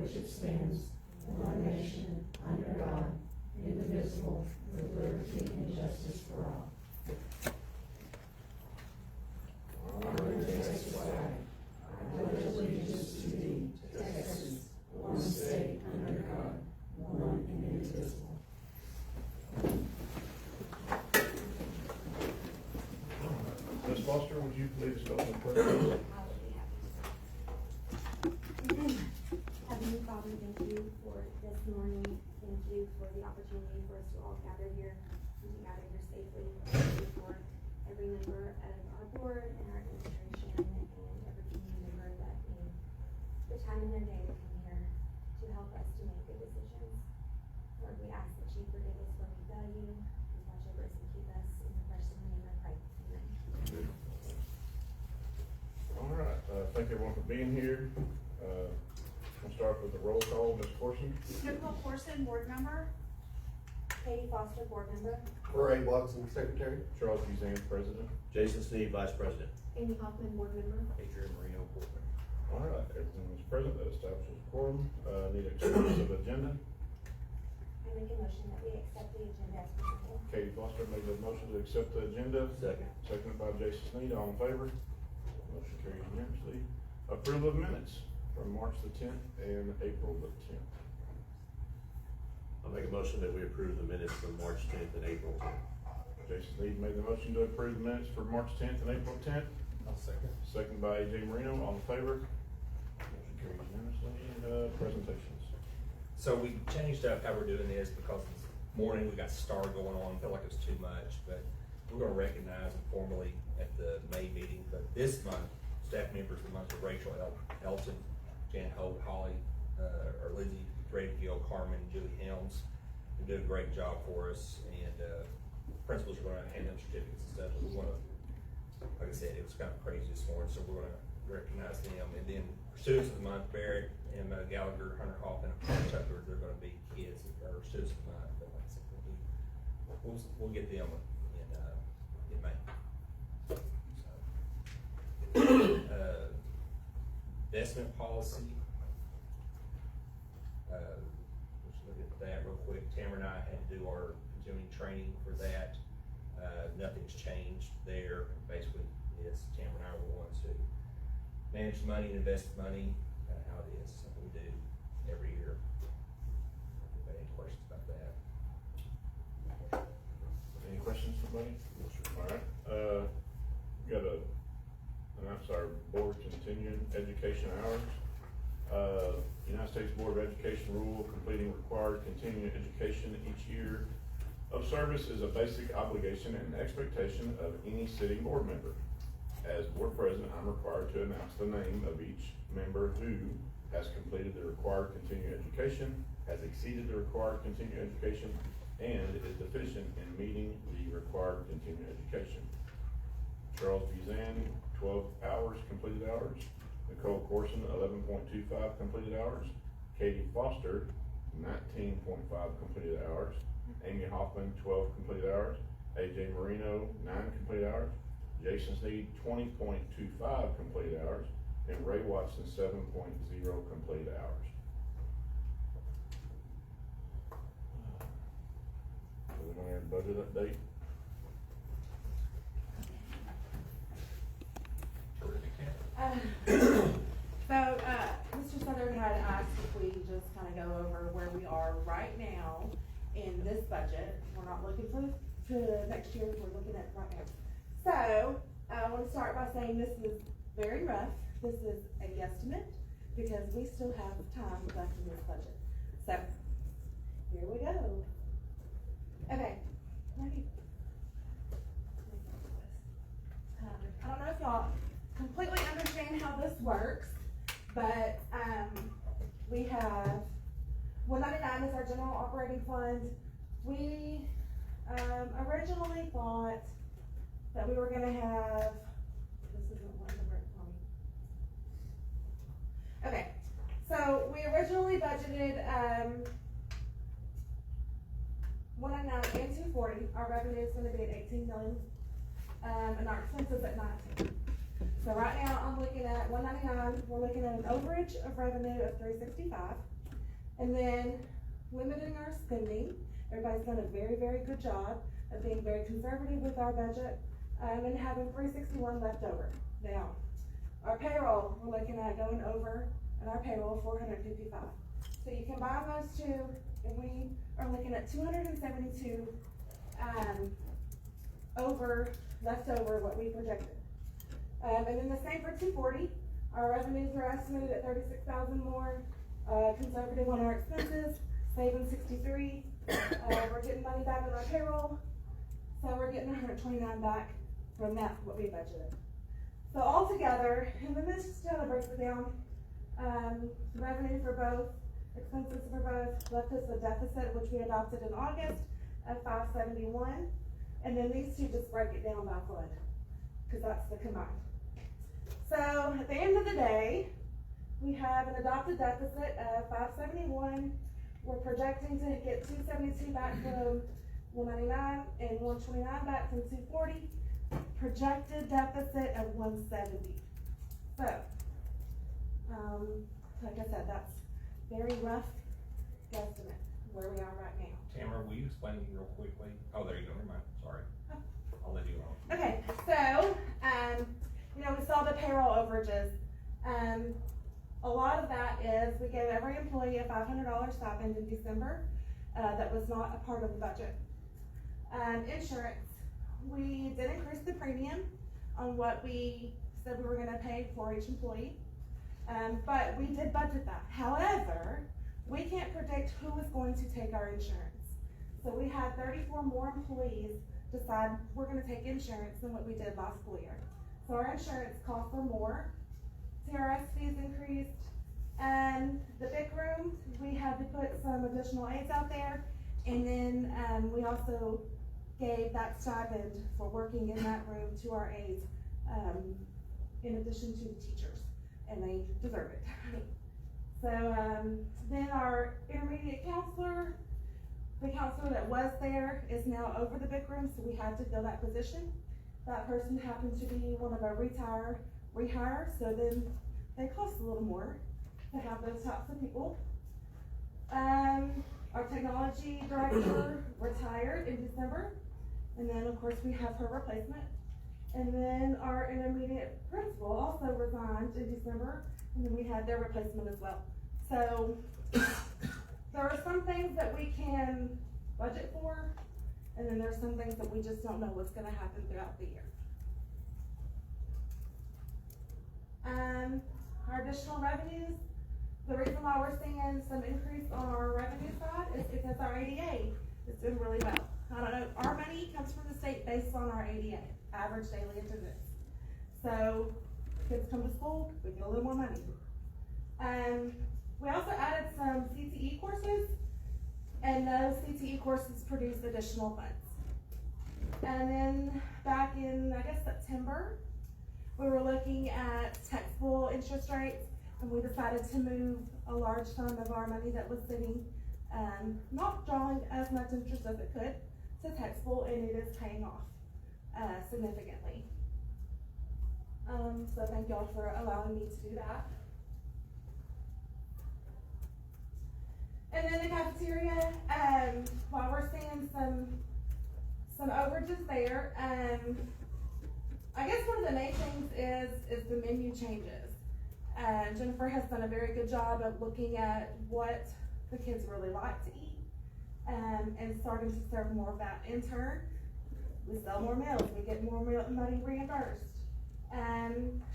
which it stands, one nation, under God, indivisible, with liberty and justice for all. Honor the Texas flag. I pledge allegiance to thee, Texas, one state, under God, one and indivisible. Ms. Foster, would you please open the prayer? Heavenly Father, thank you for this morning. Thank you for the opportunity for us to all gather here and to gather here safely. Thank you for every member of our board and our administration and every community member that made the time in their day to come here to help us to make good decisions. Lord, we ask that you forgive us where we fail you, and watch over us and keep us in the precious name I pray. Amen. All right, thank everyone for being here. We'll start with the roll call. Ms. Corson? Nicole Corson, board member. Katie Foster, board member. Ray Watson, secretary. Charles Buzan, president. Jason Sneed, vice president. Amy Hoffman, board member. Adrian Marino, board member. All right, everyone is present. That establishes quorum. Need acceptance of agenda. I make a motion that we accept the agenda as presented. Katie Foster made the motion to accept the agenda. Second. Seconded by Jason Sneed. All in favor? Motion carries unanimously. Approval of minutes from March the 10th and April the 10th. I'll make a motion that we approve the minutes from March 10th and April 10th. Jason Sneed made the motion to approve the minutes for March 10th and April 10th. I'll second. Seconded by AJ Marino. All in favor? Motion carries unanimously. Presentations. So we changed up how we're doing this because this morning we got Star going on, felt like it was too much, but we're gonna recognize them formally at the May meeting. But this month, staff members of the month are Rachel Elton, Jan Holt, Holly, or Lindsay, Grady Gill, Carmen, Julie Helms. They did a great job for us, and principals are gonna hand them certificates and stuff. We wanna, like I said, it was kind of crazy this morning, so we're gonna recognize them. And then students of the month, Barrett, Emma Gallagher, Hunter Hoffman, and Paul Tucker, they're gonna be kids or students of the month. But like I said, we'll get them in May. So, investment policy. Let's look at that real quick. Tamara and I had to do our continuing training for that. Nothing's changed there. Basically, it's Tamara and I are the ones who manage money and invest money, how it is, something we do every year. Anybody any questions about that? Any questions, somebody? All right, got announce our board continuing education hours. United States Board of Education rule, completing required continuing education each year of service is a basic obligation and expectation of any sitting board member. As board president, I'm required to announce the name of each member who has completed the required continuing education, has exceeded the required continuing education, and is deficient in meeting the required continuing education. Charles Buzan, 12 hours completed hours. Nicole Corson, 11.25 completed hours. Katie Foster, 19.5 completed hours. Amy Hoffman, 12 completed hours. AJ Marino, 9 completed hours. Jason Sneed, 20.25 completed hours. And Ray Watson, 7.0 completed hours. We're going to have budget update. Mr. Southern had asked if we just kind of go over where we are right now in this budget. We're not looking to next year, we're looking at right now. So, I want to start by saying this is very rough. This is a guesstimate because we still have time left in this budget. So, here we go. Okay, I don't know if y'all completely understand how this works, but we have 199 is our general operating fund. We originally thought that we were going to have, this isn't one number for me. Okay, so we originally budgeted 199 and 240. Our revenue is going to be at 18 million, and our expenses at 19. So right now I'm looking at 199. We're looking at an overage of revenue of 365. And then limiting our spending. Everybody's done a very, very good job of being very conservative with our budget, and having 361 left over. Now, our payroll, we're looking at going over in our payroll 455. So you combine those two, and we are looking at 272 left over what we projected. And then the same for 240. Our revenues are estimated at 36,000 more. Conservative on our expenses, saving 63. We're getting money back on our payroll, so we're getting 129 back from that, what we budgeted. So altogether, and then this just kind of breaks it down, revenue for both, expenses for both, left us a deficit, which we adopted in August, of 571, and then these two just break it down by fund, because that's the combined. So at the end of the day, we have an adopted deficit of 571. We're projecting to get 272 back from 199 and 129 back from 240. Projected deficit of 170. So, like I said, that's very rough guesstimate where we are right now. Tamara, will you explain it real quickly? Oh, there you go, never mind, sorry. I'll let you alone. Okay, so, we saw the payroll overages. A lot of that is we gave every employee a $500 stipend in December that was not a part of the budget. Insurance, we did increase the premium on what we said we were gonna pay for each employee, but we did budget that. However, we can't predict who is going to take our insurance. So we had 34 more employees decide we're gonna take insurance than what we did last school year. So our insurance costs are more. TRS fees increased, and the big room, we had to put some additional aides out there, and then we also gave that stipend for working in that room to our aides, in addition to the teachers, and they deserve it. So then our intermediate counselor, the counselor that was there is now over the big room, so we had to fill that position. That person happened to be one of our rehires, so then they cost a little more to have those types of people. Our technology director retired in December, and then of course we have her replacement. And then our intermediate principal also resigned in December, and then we had their replacement as well. So there are some things that we can budget for, and then there's some things that we just don't know what's gonna happen throughout the year. Our additional revenues, the reason why we're seeing some increase on our revenue side is because our ADA is doing really well. I don't know, our money comes from the state based on our ADA, average daily attendance. So kids come to school, we get a little more money. We also added some CTE courses, and those CTE courses produce additional funds. And then back in, I guess, September, we were looking at taxable interest rates, and we decided to move a large sum of our money that was sitting, not drawing as much interest as it could, to taxable, and it is paying off significantly. So thank y'all for allowing me to do that. And then the cafeteria, while we're seeing some overages there, I guess one of the main things is the menu changes. Jennifer has done a very good job of looking at what the kids really like to eat, and starting to serve more of that. In turn, we sell more meals, we get more money reimbursed.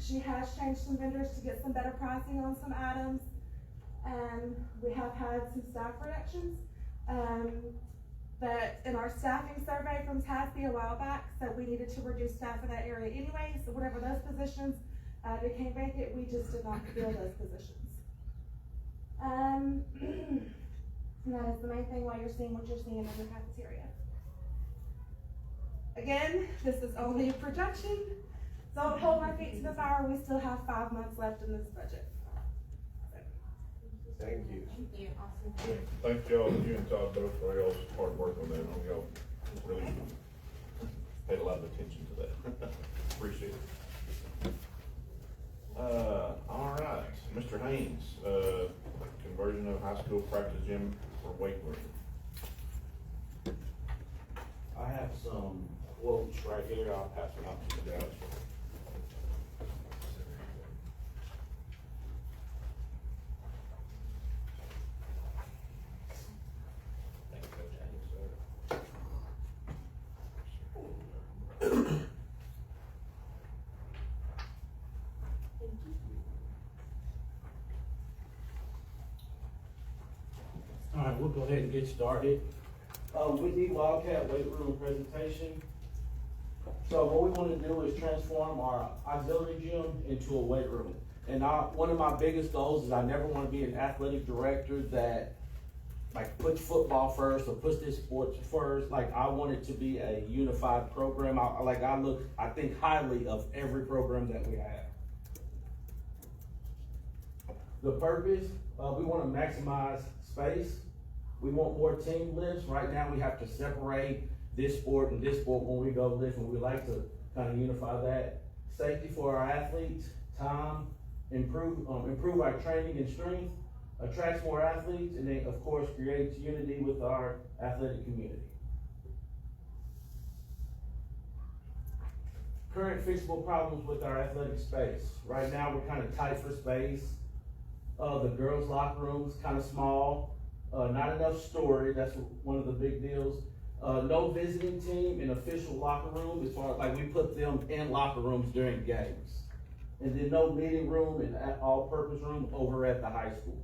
She has changed some vendors to get some better pricing on some items. We have had some staff reductions. That in our staffing survey from TASB a while back said we needed to reduce staff in that area anyway, so whatever those positions became vacant, we just did not fill those positions. And that is the main thing why you're seeing what you're seeing in the cafeteria. Again, this is only a projection. Don't hold my feet to the fire, we still have 5 months left in this budget. Thank you. Thank you, awesome. Thank y'all, you and Todd both for y'all's hard work on that, y'all really paid a lot of attention to that. Appreciate it. All right, Mr. Haynes, can conversion of high school practice gym for weight room. I have some quotes right here, I'll pass them out to you guys. Thank you, Coach Haynes. Thank you. All right, we'll go ahead and get started. Whitney Wildcat Weight Room presentation. So what we want to do is transform our auxiliary gym into a weight room. And one of my biggest goals is I never want to be an athletic director that like puts football first or puts this sport first. Like I want it to be a unified program. I think highly of every program that we have. The purpose, we want to maximize space. We want more team lifts. Right now we have to separate this sport and this sport when we go lift, and we like to kind of unify that. Safety for our athletes, time, improve our training and strength, attracts more athletes, and then of course creates unity with our athletic community. Current fixable problems with our athletic space. Right now we're kind of tight for space. The girls' locker room is kind of small. Not enough storage, that's one of the big deals. No visiting team in official locker room, as far as like we put them in locker rooms during games. And then no meeting room and all-purpose room over at the high school.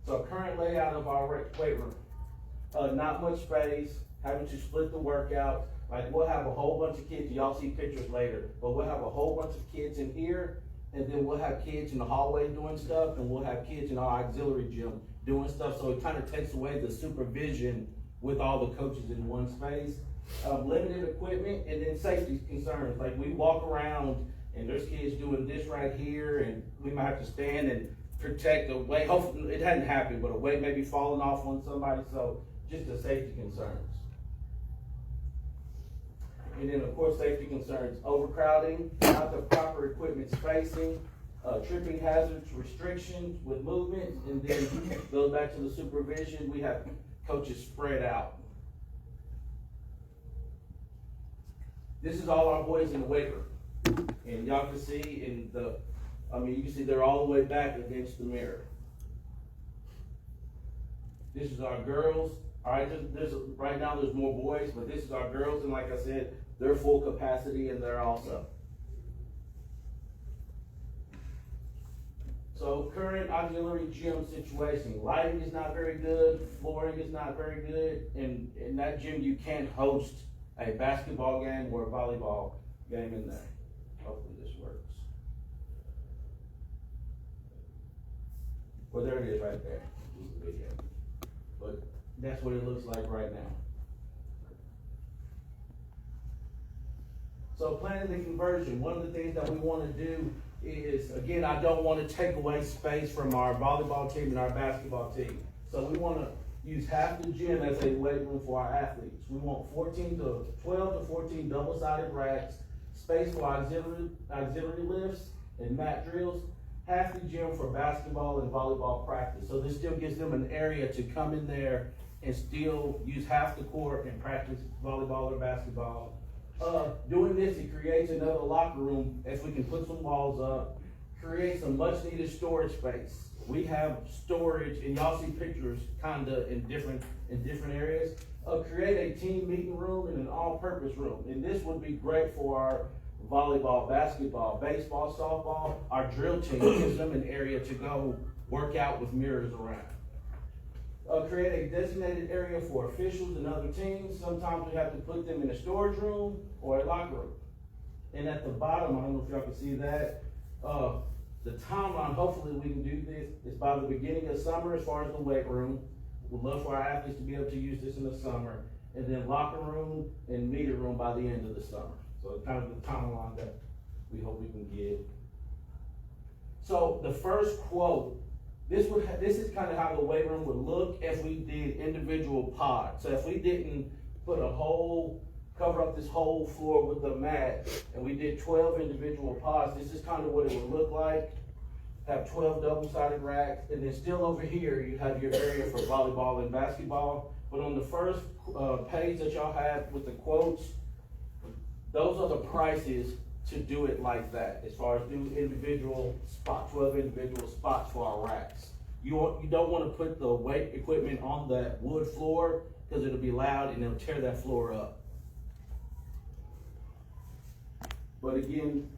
So current layout of our weight room. Not much space, having to split the workout. Like we'll have a whole bunch of kids, y'all see pictures later, but we'll have a whole bunch of kids in here, and then we'll have kids in the hallway doing stuff, and we'll have kids in our auxiliary gym doing stuff. So it kind of takes away the supervision with all the coaches in one space. Limited equipment, and then safety concerns. Like we walk around and there's kids doing this right here, and we might have to stand and protect the weight. Hopefully it hadn't happened, but a weight may be falling off on somebody. So just the safety concerns. And then of course safety concerns, overcrowding, not the proper equipment spacing, tripping hazards, restrictions with movement, and then goes back to the supervision. We have coaches spread out. This is all our boys in the weight room. And y'all can see you can see they're all the way back against the mirror. This is our girls. All right, right now there's more boys, but this is our girls, and like I said, they're full capacity and they're also. So current auxiliary gym situation, lighting is not very good, flooring is not very good, and in that gym you can't host a basketball game or a volleyball game in there. Hopefully this works. Well, there it is right there. This is the video. But that's what it looks like right now. So planning the conversion, one of the things that we want to do is, again, I don't want to take away space from our volleyball team and our basketball team. So we want to use half the gym as a weight room for our athletes. We want 12 to 14 double-sided racks, space for auxiliary lifts and mat drills, half the gym for basketball and volleyball practice. So this still gives them an area to come in there and still use half the court and practice volleyball or basketball. Doing this, it creates another locker room if we can put some walls up, create some much needed storage space. We have storage, and y'all see pictures kinda in different areas. Create a team meeting room and an all-purpose room. And this would be great for our volleyball, basketball, baseball, softball. Our drill team gives them an area to go work out with mirrors around. Create a designated area for officials and other teams. Sometimes we have to put them in a storage room or a locker room. And at the bottom, I don't know if y'all can see that, the timeline, hopefully we can do this, is by the beginning of summer as far as the weight room. We'd love for our athletes to be able to use this in the summer. And then locker room and meter room by the end of the summer. So it's kind of the timeline that we hope we can get. So the first quote, this is kind of how the weight room would look if we did individual pods. So if we didn't cover up this whole floor with the mat, and we did 12 individual pods, this is kind of what it would look like. have 12 double-sided racks, and then still over here, you have your area for volleyball and basketball. But on the first page that y'all have with the quotes, those are the prices to do it like that, as far as do individual spot, 12 individual spots for our racks. You don't want to put the weight equipment on that wood floor, because it'll be loud and it'll tear that floor up. But again,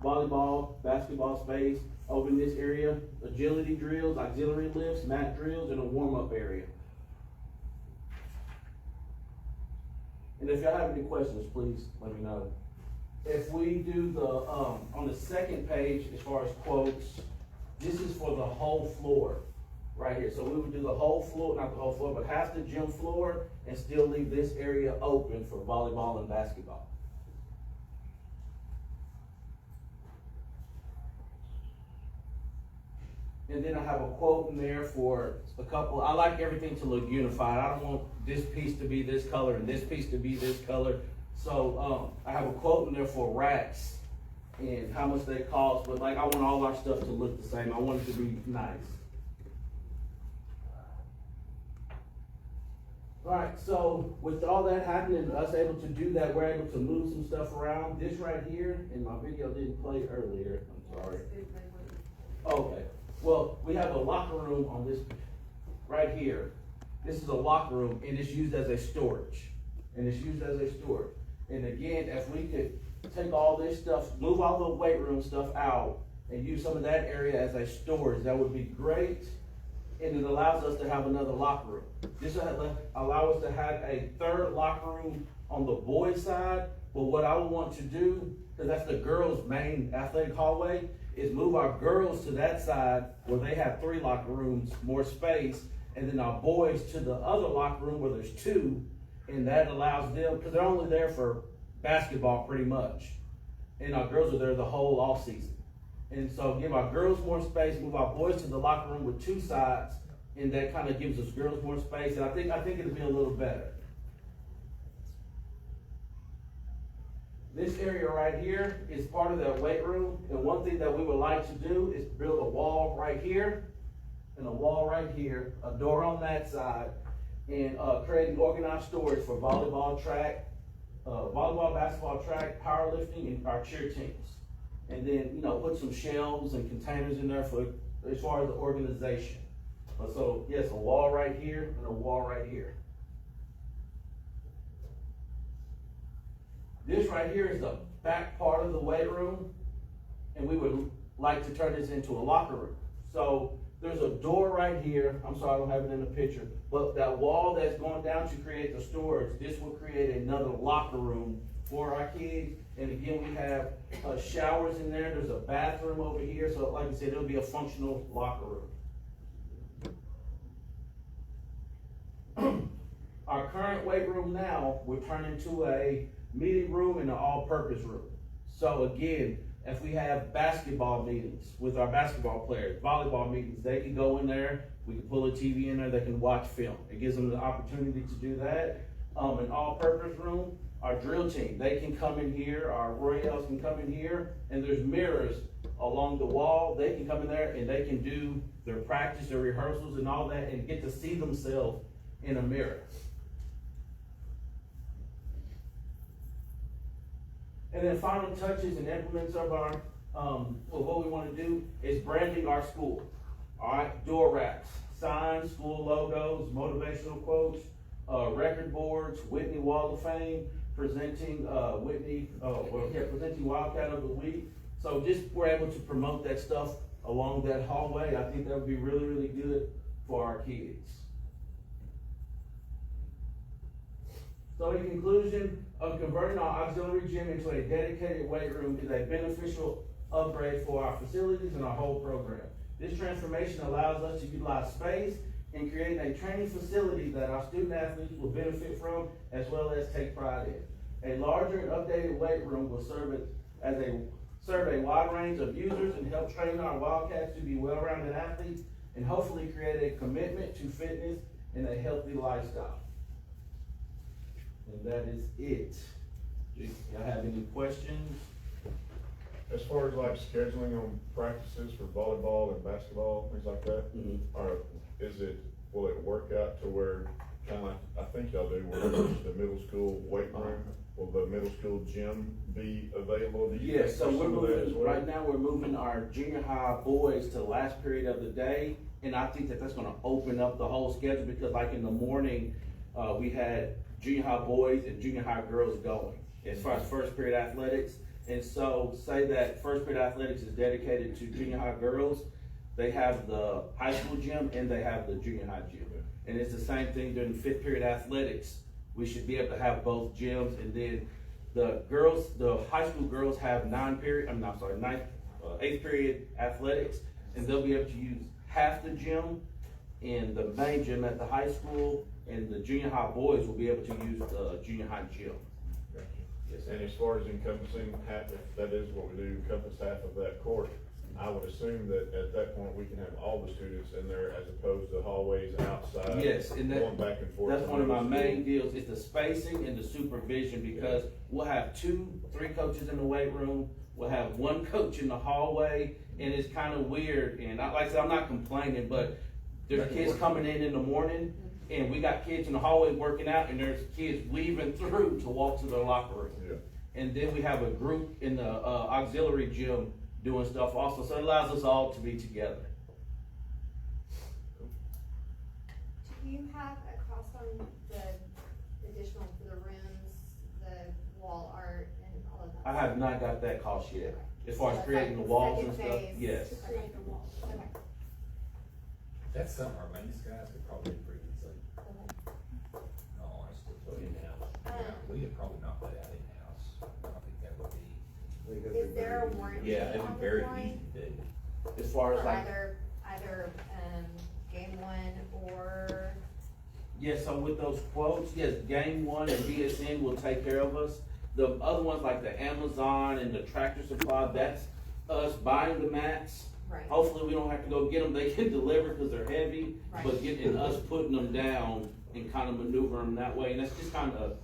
volleyball, basketball space over in this area, agility drills, auxiliary lifts, mat drills, and a warm-up area. And if y'all have any questions, please let me know. If we do the, on the second page, as far as quotes, this is for the whole floor, right here. So we would do the whole floor, not the whole floor, but half the gym floor, and still leave this area open for volleyball and basketball. And then I have a quote in there for a couple. I like everything to look unified. I don't want this piece to be this color and this piece to be this color. So I have a quote in there for racks and how much they cost. But like, I want all our stuff to look the same. I want it to be nice. All right, so with all that happening, us able to do that, we're able to move some stuff around. This right here, and my video didn't play earlier. I'm sorry. Okay. Well, we have a locker room on this, right here. This is a locker room, and it's used as a storage. And again, if we could take all this stuff, move all the weight room stuff out, and use some of that area as a storage, that would be great. And it allows us to have another locker room. This will allow us to have a third locker room on the boys' side. But what I would want to do, because that's the girls' main athletic hallway, is move our girls to that side where they have 3 locker rooms, more space, and then our boys to the other locker room where there's 2, and that allows them, because they're only there for basketball pretty much, and our girls are there the whole off season. And so give our girls more space, move our boys to the locker room with 2 sides, and that kind of gives us girls more space, and I think it'll be a little better. This area right here is part of that weight room, and one thing that we would like to do is build a wall right here, and a wall right here, a door on that side, and creating organized storage for volleyball, track, basketball, track, powerlifting, and our cheer teams. And then, put some shelves and containers in there for, as far as the organization. So yes, a wall right here and a wall right here. This right here is the back part of the weight room, and we would like to turn this into a locker room. So there's a door right here. I'm sorry, I don't have it in the picture, but that wall that's going down to create the storage, this will create another locker room for our kids. And again, we have showers in there. There's a bathroom over here. So like I said, it'll be a functional locker room. Our current weight room now will turn into a meeting room and an all-purpose room. So again, if we have basketball meetings with our basketball players, volleyball meetings, they can go in there. We can pull a TV in there. They can watch film. It gives them the opportunity to do that. An all-purpose room. Our drill team, they can come in here, our Royals can come in here, and there's mirrors along the wall. They can come in there and they can do their practice, their rehearsals and all that, and get to see themselves in a mirror. And then final touches and implements of our, what we want to do is branding our school. All right, door racks, signs, school logos, motivational quotes, record boards, Whitney Wall of Fame, presenting presenting Wildcat of the Week. So just we're able to promote that stuff along that hallway. I think that would be really, really good for our kids. So in conclusion, converting our auxiliary gym into a dedicated weight room is a beneficial upgrade for our facilities and our whole program. This transformation allows us to utilize space and create a training facility that our student athletes will benefit from as well as take pride in. A larger and updated weight room will serve a wide range of users and help train our Wildcats to be well-rounded athletes and hopefully create a commitment to fitness and a healthy lifestyle. And that is it. Do y'all have any questions? As far as like scheduling on practices for volleyball and basketball, things like that, Mhm. will it work out to where, kinda like, I think y'all do, where the middle school weight room, will the middle school gym be available? Do you Yeah, think, so for we're some of that as moving, well? right now, we're moving our junior high boys to the last period of the day. And I think that that's gonna open up the whole schedule, because like in the morning, we had junior high boys and junior high girls going, as far as first period athletics. And so, say that first period athletics is dedicated to junior high girls, they have the high school gym and they have the junior high gym. And it's the same thing during fifth period athletics, we should be able to have both gyms. And then the girls, the high school girls have eighth period athletics, and they'll be able to use half the gym in the main gym at the high school, and the junior high boys will be able to use the junior high gym. Gotcha. Yes, And as far as encompassing half, if that is what we do, encompass half of that court, I would assume that at that point, we can have all the students in there as opposed to hallways outside. Yes, and Going back and forth. that's one of my main deals, is the spacing and the supervision, because we'll have 2-3 coaches in the weight room, we'll have one coach in the hallway, and it's kind of weird. And like I said, I'm not complaining, but there's kids coming in the morning, and we got kids in the hallway working out, and there's kids weaving through to walk to their locker room. Yeah. And then we have a group in the auxiliary gym doing stuff also, so it allows us all to be together. Do you have a cost on the additional for the rooms, the wall art and all of that? I have not got that cost yet, as far as So that's creating the like walls and second stuff, phase yes. to create the walls. Okay. That's something our maintenance guys could probably pretty easily, Okay. no, honestly. In-house. Yeah, we could probably knock that out in-house. I don't think that would be, Is there a warranty yeah, it'd on be the very flooring? easy to do. As far For as like, either, game one or, yeah, so with those quotes, yes, Game One and BSN will take care of us. The other ones like the Amazon and the Tractor Supply, that's us buying the mats. right, Hopefully we don't have to go get them, they get delivered because they're heavy, Right. but getting us putting them down and kind of maneuver them that way, and that's just kind of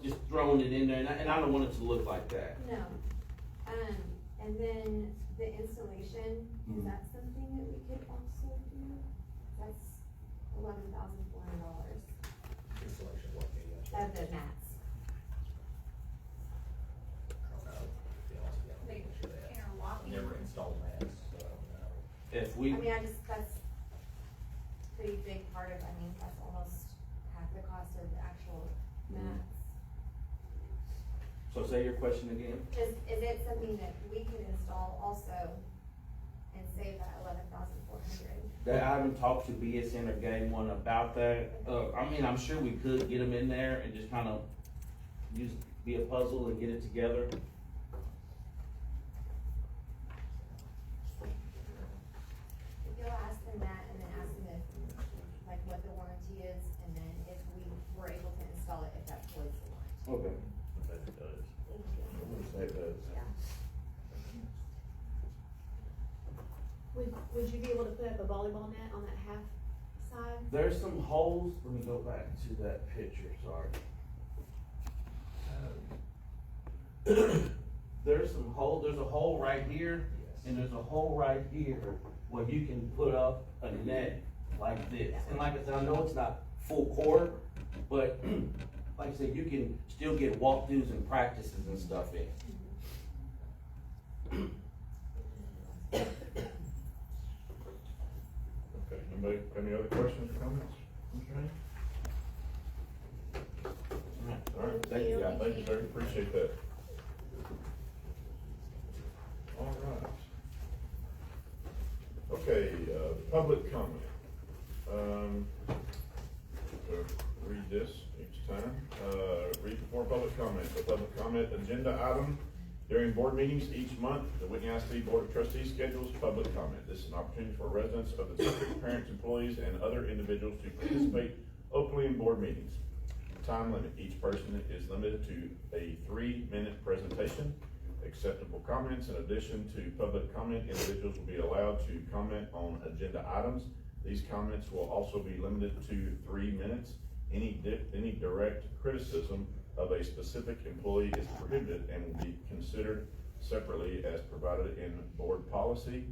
just throwing it in there, and I don't want it to look like that. no. And then the installation, is Mhm. that something that we could also do? That's $11,400 Installation work, yeah. of the mats. I don't know, to be honest with you, I'm not sure that. Interlocking. Never installed mats, so I don't know. If I we, mean, that's pretty big part of, that's almost half the cost of the actual mats. so say your question again? Is it something that we can install also and save that $11,400? That I haven't talked to BSN or Game One about that. I'm sure we could get them in there and just kind of be a puzzle and get it together. If you'll ask them that and then ask them if, like, what the warranty is, and then if we were able to install it, if that voids the warranty. Okay. I bet it does. Thank you. I'm gonna say it does. Yeah. Would you be able to put up a volleyball net on that half side? There's some holes, let me go back to that picture, sorry. There's a hole right here, and there's a hole right here where you can put up a net like this. And like I said, I know it's not full court, but like I said, you can still get walkthroughs and practices and stuff in. Okay, anybody, any other questions or comments? Okay. All right, Thank you, guys. thank you, sir, appreciate that. All right. Okay, public comment. Read this each time. Read before public comment. The public comment agenda item during board meetings each month, the Whitney ISD Board of Trustees schedules public comment. This is an opportunity for residents of the district, parents, employees, and other individuals to participate openly in board meetings. Time limit. Each person is limited to a 3-minute presentation. Acceptable comments. In addition to public comment, individuals will be allowed to comment on agenda items. These comments will also be limited to 3 minutes. Any direct criticism of a specific employee is prohibited and will be considered separately as provided in board policy.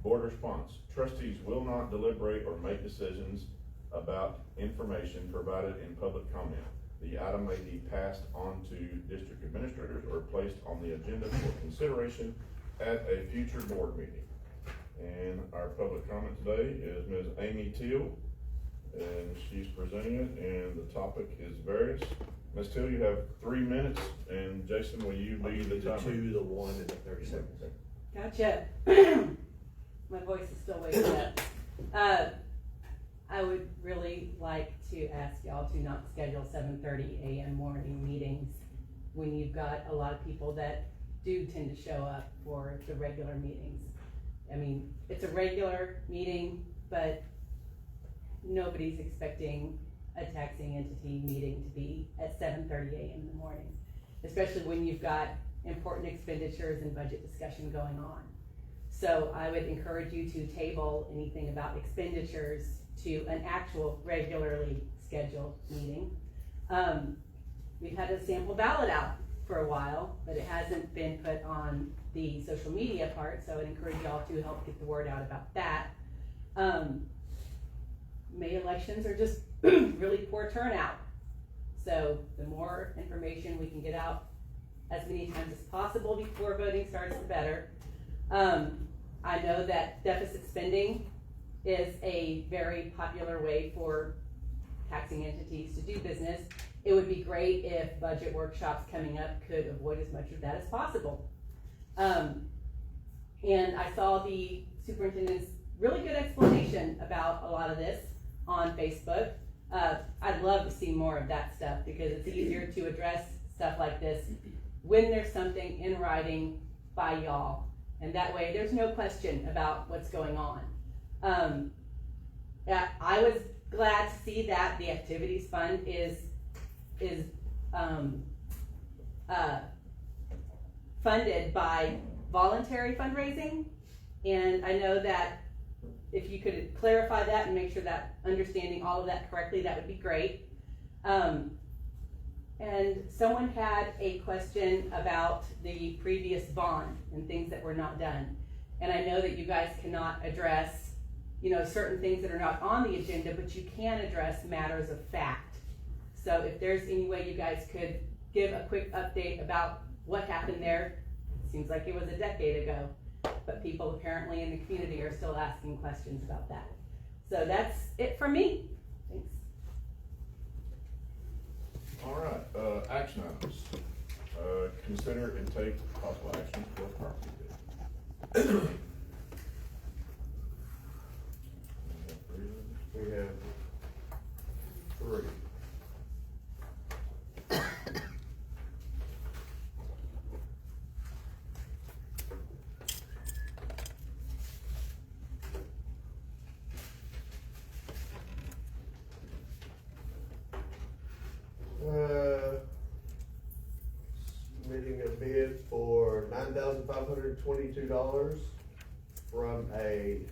Board response: trustees will not deliberate or make decisions about information provided in public comment. The item may be passed on to district administrators or placed on the agenda for consideration at a future board meeting. And our public comment today is Ms. Amy Teal, and she's presenting it, and the topic is various. Ms. Teal, you have 3 minutes, and Jason, will you be the The timer? 2, the 1, and the 30 seconds. Gotcha. My voice is still waking up. I would really like to ask y'all to not schedule 7:30 a.m. morning meetings when you've got a lot of people that do tend to show up for the regular meetings. I mean, it's a regular meeting, but nobody's expecting a taxing entity meeting to be at 7:30 a.m. in the morning, especially when you've got important expenditures and budget discussion going on. So I would encourage you to table anything about expenditures to an actual regularly scheduled meeting. We've had a sample ballot out for a while, but it hasn't been put on the social media part, so I'd encourage y'all to help get the word out about that. May elections are just really poor turnout. So the more information we can get out as many times as possible before voting starts, the better. I know that deficit spending is a very popular way for taxing entities to do business. It would be great if budget workshops coming up could avoid as much of that as possible. And I saw the superintendent's really good explanation about a lot of this on Facebook. I'd love to see more of that stuff because it's easier to address stuff like this when there's something in writing by y'all. And that way there's no question about what's going on. I was glad to see that the activities fund is funded by voluntary fundraising. And I know that if you could clarify that and make sure that understanding all of that correctly, that would be great. And someone had a question about the previous bond and things that were not done. And I know that you guys cannot address, certain things that are not on the agenda, but you can address matters of fact. So if there's any way you guys could give a quick update about what happened there, it seems like it was a decade ago, but people apparently in the community are still asking questions about that. So that's it from me. Thanks. All right, action items. Consider and take possible action for property bid. We have 3. Submitting a bid for $9,522 from a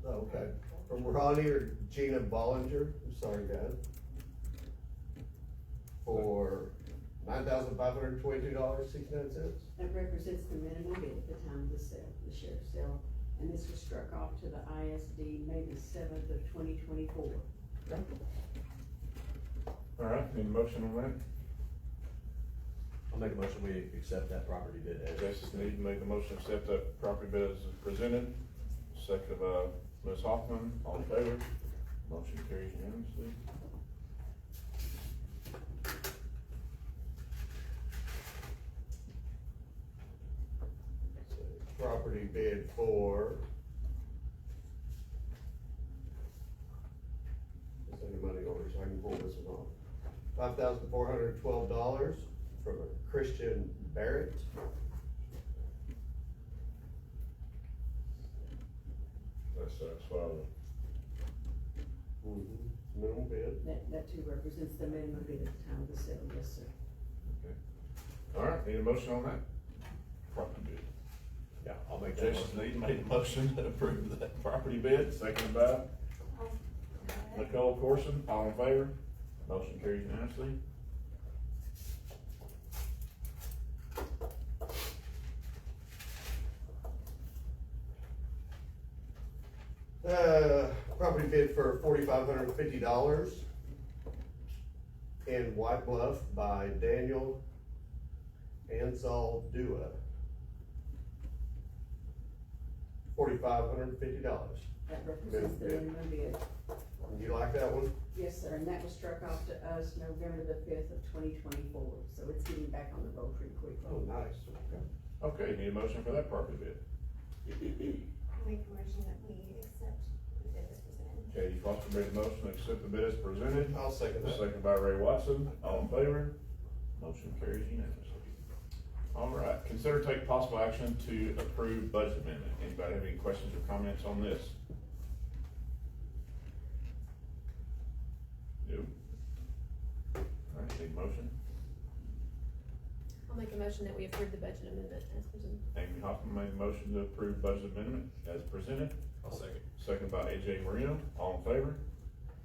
okay, from Ronnie or Gina Bollinger, I'm sorry guys, for $9,522.69. That represents the minimum bid at the time of the sale, the sheriff's sale, and this was struck off to the ISD May the 7th of 2024. All right, need a motion on that? I'll make a motion, we accept that property bid as. Jason Need to make a motion to accept that property bid as presented. Second by Ms. Hoffman, all in favor? Motion carries unanimously. Property bid for, is any money over so I can pull this one off? $5,412 from a Christian Barrett. That's satisfied. Minimum bid. That too represents the minimum bid at the time of the sale, yes, sir. Okay. All right, need a motion on that? Property bid. Yeah, I'll make that Jason motion. Need made a motion to approve that property bid, seconded by Nicole Corson, all in favor? Motion carries unanimously. Property bid for $4,550 in White Bluff by Daniel Ansel Dua. $4,550. That represents the minimum bid. You like that one? Yes, sir, and that was struck off to us November the 5th of 2024, so it's getting back on the roll pretty quickly. Oh, nice. Okay, need a motion for that property bid. I'll make a motion that we accept the bid as presented. Katie Foster made a motion to accept the bid as presented, I'll second that. seconded by Ray Watson, all in favor? Motion carries unanimously. All right, consider take possible action to approve budget amendment. Anybody have any questions or comments on this? No? All right, need a motion? I'll make a motion that we approve the budget amendment as presented. Amy Hoffman made a motion to approve budget amendment as presented, I'll second. seconded by AJ Marino, all in favor?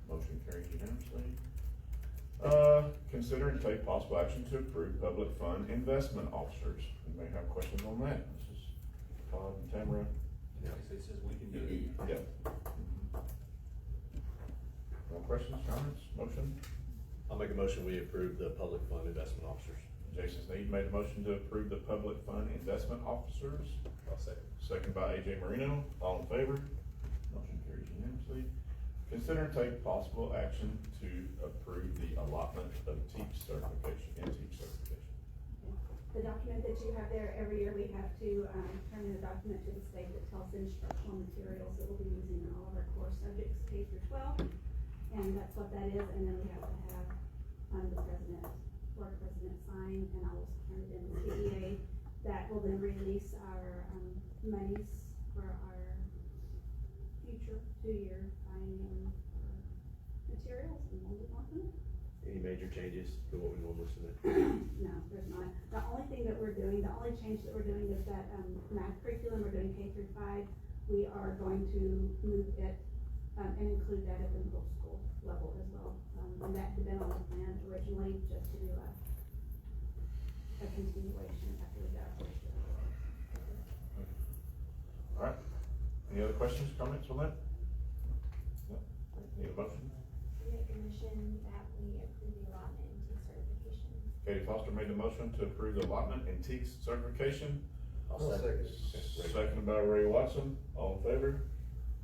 Motion carries unanimously. Consider and take possible action to approve public fund investment officers. You may have questions on that. This is Todd and Tamara. Yeah, it says we can do it. Yeah. No questions, comments, motion? I'll make a motion, we approve the public fund investment officers. Jason Sneed made a motion to approve the public fund investment officers, I'll second. second by AJ Marino, all in favor? Motion carries unanimously. Consider and take possible action to approve the allotment of teach certification, in-teach certification. The document that you have there, every year we have to, turn in a document to the state that tells the instructional materials that we'll be using in all of our core subjects, K through 12. And that's what that is, and then we have to have, the president, board president sign, and I will turn it in to CEA. That will then release our, monies for our future 2-year biennium materials, and we'll move on from there. Any major changes to what we normally submit? No, there's not. The only thing that we're doing, the only change that we're doing is that, math curriculum, we're doing K through 5. We are going to move it, and include that at the middle school level as well. And that had been on the plan originally, just to do a continuation after we got our first year. All right, any other questions, comments on that? No? Need a motion? Make a motion that we approve the allotment and take certification. Katie Foster made the motion to approve the allotment and teach certification, I'll I'll second. second. seconded by Ray Watson, all in favor?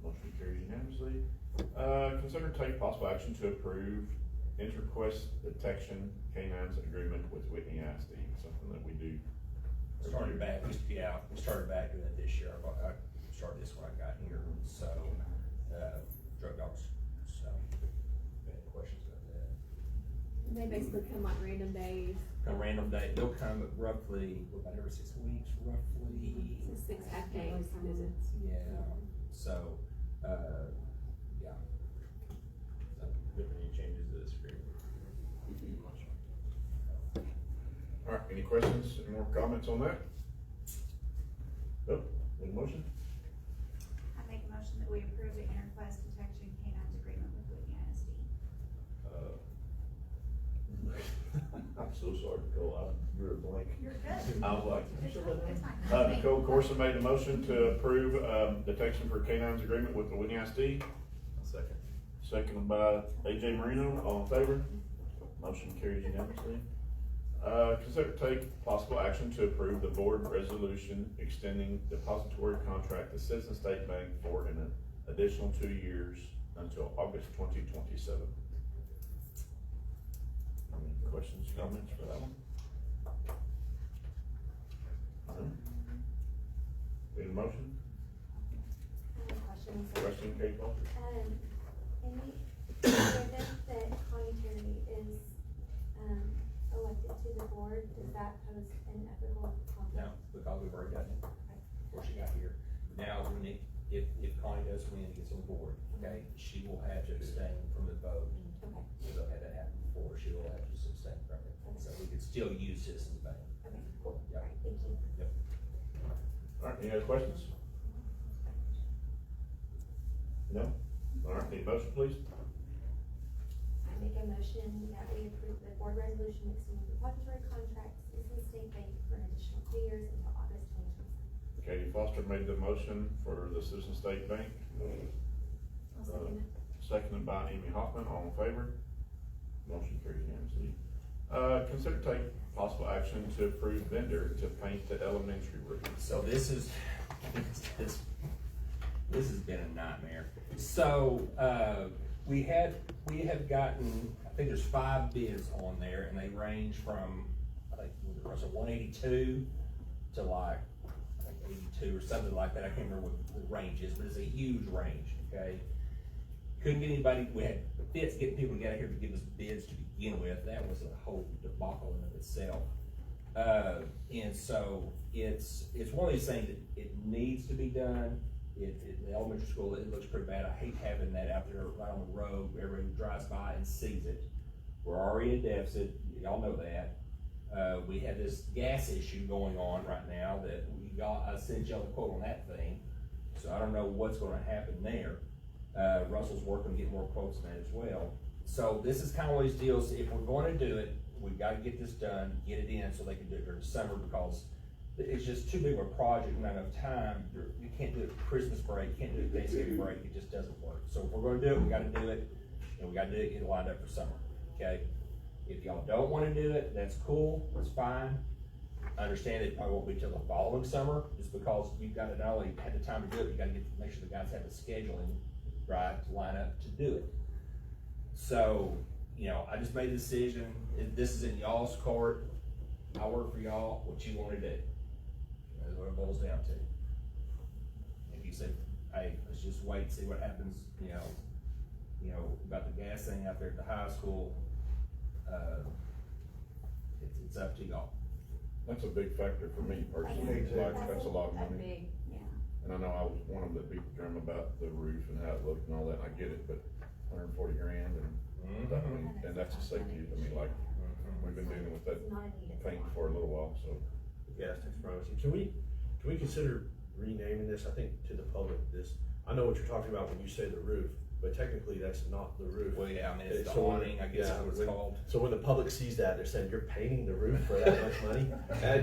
Motion carries unanimously. Consider and take possible action to approve interquest detection canines agreement with Whitney ISD, something that we do. Started back, we started back doing it this year. I started this when I got here, so, drug dogs, so, any questions about that? They basically come like random days. A random day, they'll come roughly, about every 6 weeks, roughly. So 6 half-day visits. Yeah, so, yeah. So, if any changes to this agreement. All right, any questions, any more comments on that? Nope, need a motion? I make a motion that we approve the interquest detection canines agreement with Whitney ISD. I'm so sorry, Nicole, I drew a blank. You're good. I was like, Good time. Nicole Corson made the motion to approve, detection for canines agreement with the Whitney ISD, I'll second. seconded by AJ Marino, all in favor? Motion carries unanimously. Consider take possible action to approve the board resolution extending depository contract to Citizen State Bank for an additional 2 years until August 2027. Any questions, comments for that one? Need a motion? Questions? Question, Kate Foster? In the event that Connie Tierney is, elected to the board, does that pose an ethical conflict? No, because we've already gotten it before she got here. Now, when if Connie does win and gets on the board, okay, she will have to abstain from the vote. Okay, We've had that happen before, she will have to just abstain from it, so we could still use Citizens Bank. okay, cool, Yeah. alright, thank you. All right, Any other questions? No? All right, need a motion, please? I make a motion that we approve the board resolution extending the depository contract to Citizens State Bank for an additional 2 years until August 2027. Katie Foster made the motion for the Citizen State Bank. I'll second it. Seconded by Amy Hoffman, all in favor? Motion carries unanimously. Consider take possible action to approve vendor to paint the elementary roof. So this has been a nightmare. So, we have gotten, I think there's 5 bids on there, and they range from, I think, was it 182 to like, I think 82 or something like that. I can't remember what the range is, but it's a huge range, okay? Couldn't get anybody, we had fits getting people to get out here to give us bids to begin with. That was a whole debacle in of itself. And so it's one of these things that it needs to be done. The elementary school, it looks pretty bad. I hate having that out there right on the road, where everybody drives by and sees it. We're already in deficit, y'all know that. We have this gas issue going on right now that I sent y'all a quote on that thing. So I don't know what's gonna happen there. Russell's working to get more quotes on that as well. So this is kind of one of these deals, if we're gonna do it, we've gotta get this done, get it in so they can do it during the summer, because it's just too big of a project, not enough time. You can't do it for Christmas break, you can't do it Thanksgiving break, it just doesn't work. So if we're gonna do it, we gotta do it, and we gotta do it, get it lined up for summer, okay? If y'all don't wanna do it, that's cool, that's fine. I understand it probably won't be till the following summer, just because you've gotta not only have the time to do it, you gotta make sure the guys have the scheduling right to line up to do it. So, I just made a decision, this is in y'all's court, I work for y'all, what you wanna do. That's what it boils down to. If you said, hey, let's just wait and see what happens, about the gas thing out there at the high school, it's up to y'all. That's a big factor for me personally, that's a lot of money. And I know I was one of the beat the drum about the roof and how it looked and all that, and I get it, but $140 grand and that's a safety, we've been dealing with that paint for a little while, so. Gas tax promotion. Can we consider renaming this, I think, to the public, I know what you're talking about when you say the roof, but technically that's not the roof. Well, yeah, it's the awning, I guess is what it's called. So when the public sees that, they're saying, you're painting the roof for that much money?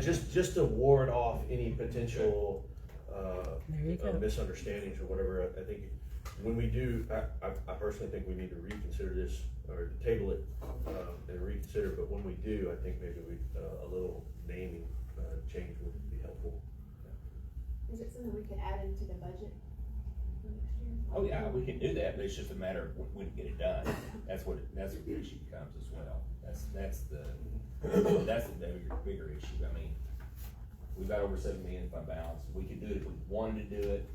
Just to ward off any potential, misunderstandings or whatever, I think, when we do, I personally think we need to reconsider this, or table it, and reconsider, but when we do, I think maybe a little naming, change would be helpful. Is it something we could add into the budget for next year? Oh, yeah, we can do that, but it's just a matter of when to get it done. That's what the issue becomes as well. That's the bigger issue. I mean, we've got over 7 million in fund balance. We could do it if we wanted to do it,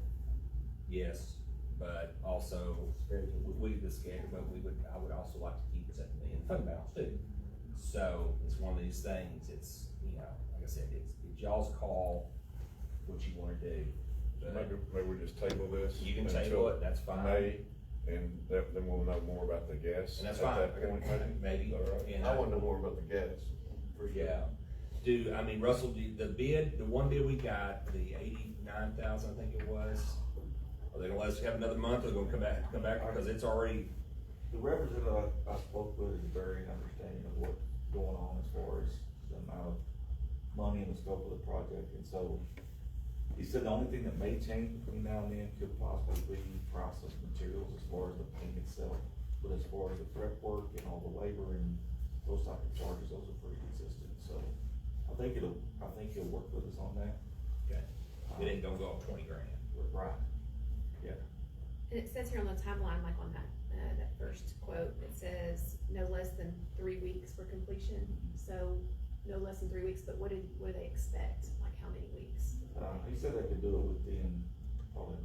yes, but also, we the schedule, but I would also like to keep the 7 million in fund balance too. So, it's one of these things, it's, like I said, it's y'all's call, what you wanna do. Maybe we just table this. You can until table it, that's fine. May, and then we'll know more about the gas. And that's at fine, that point, maybe. All right. And I wanna know more about the gas. for sure. Yeah. Russell, the one bid we got, the 89,000, I think it was, are they gonna let us have another month, or they're gonna come back, because it's already, The representative I spoke with is very understanding of what's going on as far as the amount of money and the scope of the project, and so he said the only thing that may change between now and then could possibly be price of materials as far as the paint itself, but as far as the prep work and all the labor and those type of charges, those are pretty consistent, so I think he'll work with us on that. okay, it ain't gonna go up 20 grand. Right. Yeah. And it says here on the timeline, like on that first quote, it says no less than 3 weeks for completion. So no less than 3 weeks, but what do they expect? Like how many weeks? He said they could do it within probably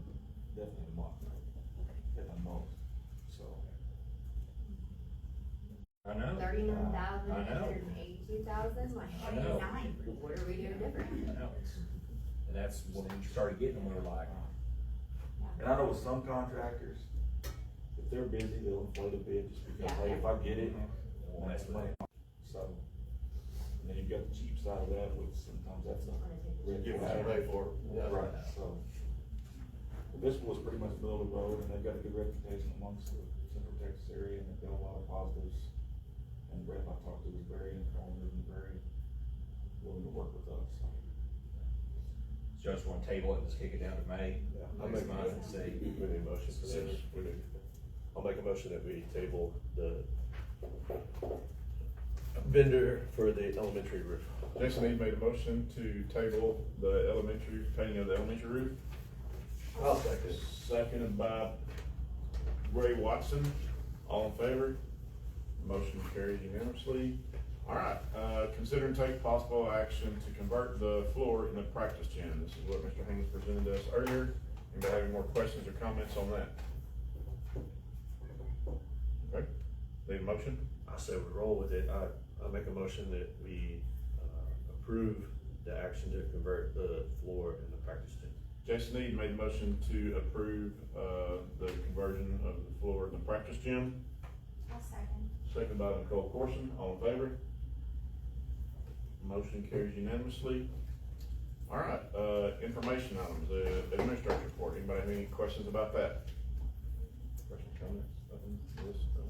definitely a month, at the most, so. I know. 39,000, I know. 182,000, like I know. 29, what are we doing different? I know, and that's when we started getting them, we were like, And I know with some contractors, if they're busy, they'll inflate a bid just because, hey, if I get it, Well, that's that's money. So, And then you've got the cheap side of that, which sometimes that's a. You gotta pay for it. Yeah. Right, so. But this was pretty much middle of the road, and they've got a good reputation amongst the central Texas area, and they've got a lot of positives. And Brett I talked to was very informative and very willing to work with us, so. Just wanna table it and just kick it down to May, I'll next make a month and motion. see. We need a motion for this. We do. I'll make a motion that we table the vendor for the elementary roof. Jason Ede made a motion to table the elementary, painting of the elementary roof. I'll second. Seconded by Ray Watson. All in favor? Motion carries unanimously. All right, consider and take possible action to convert the floor in the practice gym. This is what Mr. Haynes presented to us earlier. Anybody have any more questions or comments on that? Okay, need a motion? I say we roll with it. I make a motion that we approve the action to convert the floor in the practice gym. Jason Ede made a motion to approve, the conversion of the floor in the practice gym. I'll second. Second by Nicole Corson, all in favor? Motion carries unanimously. All right, information items, administrator's report, anybody have any questions about that? Questions, comments, nothing, Yes, no?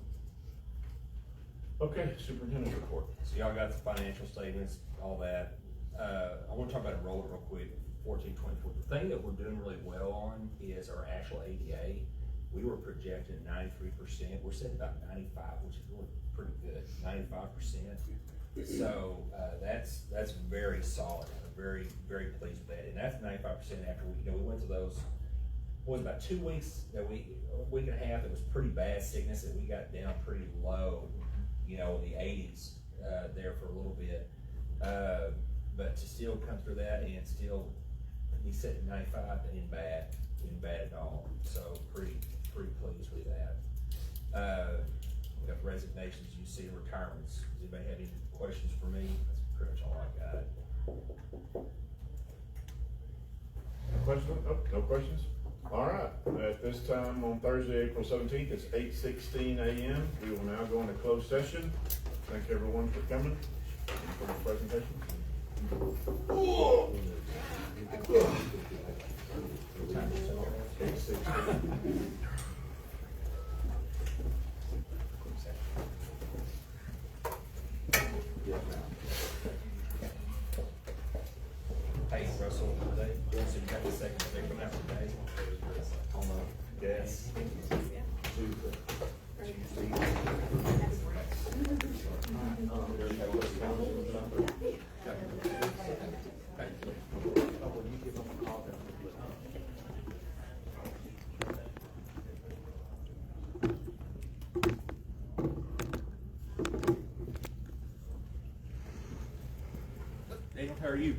Okay, superintendent's report. So y'all got the financial statements, all that. I wanna talk about enrollment real quick, 14-24. The thing that we're doing really well on is our actual ADA. We were projecting 93%, we're sitting about 95, which is really pretty good, 95%. So, that's very solid, I'm very, very pleased with that, and that's 95% after we went to those, what was it, about 2 weeks, a week and a half, it was pretty bad sickness, and we got down pretty low, in the 80s, there for a little bit. But to still come through that and still be sitting at 95 ain't bad at all, so pretty pleased with that. We got resignations, you see retirements. Does anybody have any questions for me? That's pretty much all I got. Questions? Oh, no questions? All right, at this time on Thursday, April 17th, it's 8:16 a.m. We will now go into closed session. Thank everyone for coming and for the presentation. Hey, Russell, so you got the second victim out today on the desk. Daniel, how are you?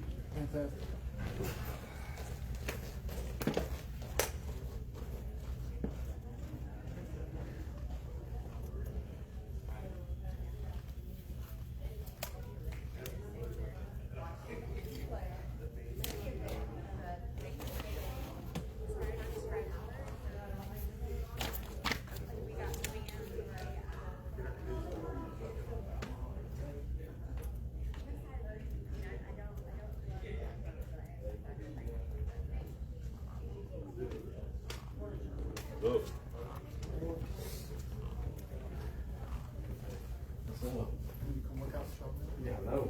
Look. Yeah, I know.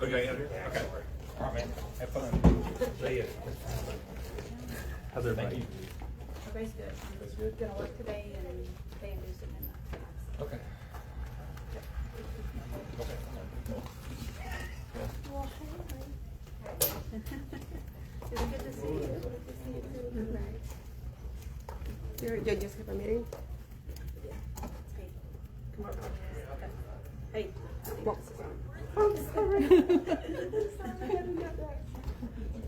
Okay, okay. All right, man. Have fun. See ya. How's everybody? Everybody's good. Everybody's good? Gonna work today and they induced it in that. Okay. Okay. Well, hey. Is it good to see you? Good to see you too. Right. You're just have a meeting? Hey, come on. Okay. Hey. Well, I'm sorry.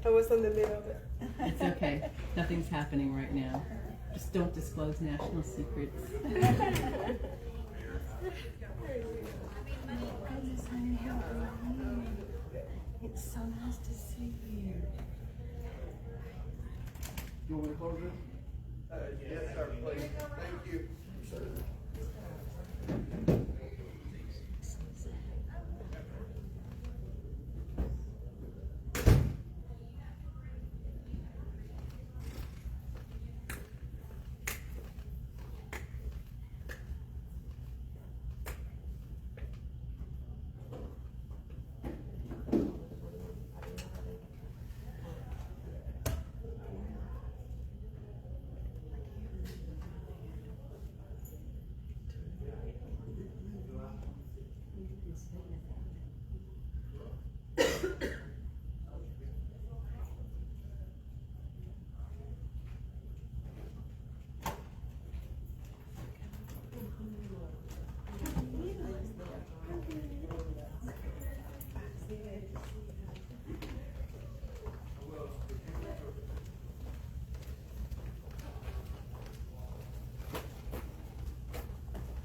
I was in the middle of it. It's okay. Nothing's happening right now. Just don't disclose national secrets. It's so nice to see you. You want me to close it? Yes, sir, please. Thank you.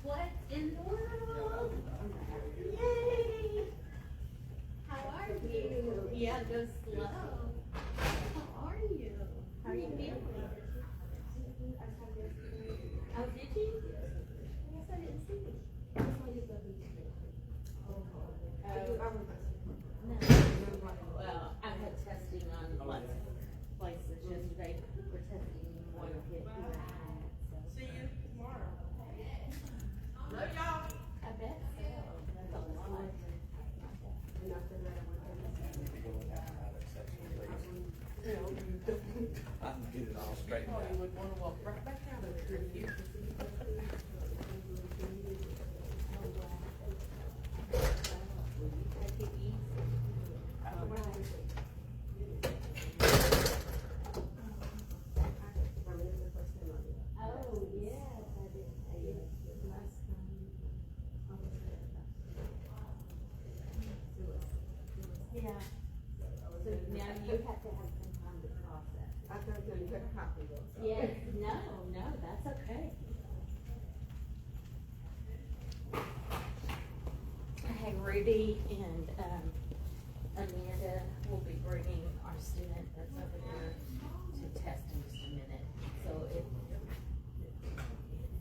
What in the world? Yay! How are you? Yeah, go slow. How are you? How are you feeling? Oh, did you? I guess I didn't see you. Well, I had testing on lots of places yesterday. We're testing one hit here. See you tomorrow. Love y'all. I bet so. That's a lot. I can get it all straightened out. You would wanna walk right back out of there if you. Take it easy. Oh, yes, I did. I did last time. Yeah. So now you have to have some time to process. I thought you took a copy of it. Yes, no, that's okay. Hey, Rudy and, Amanda will be bringing our student that's over there to test in just a minute. So if,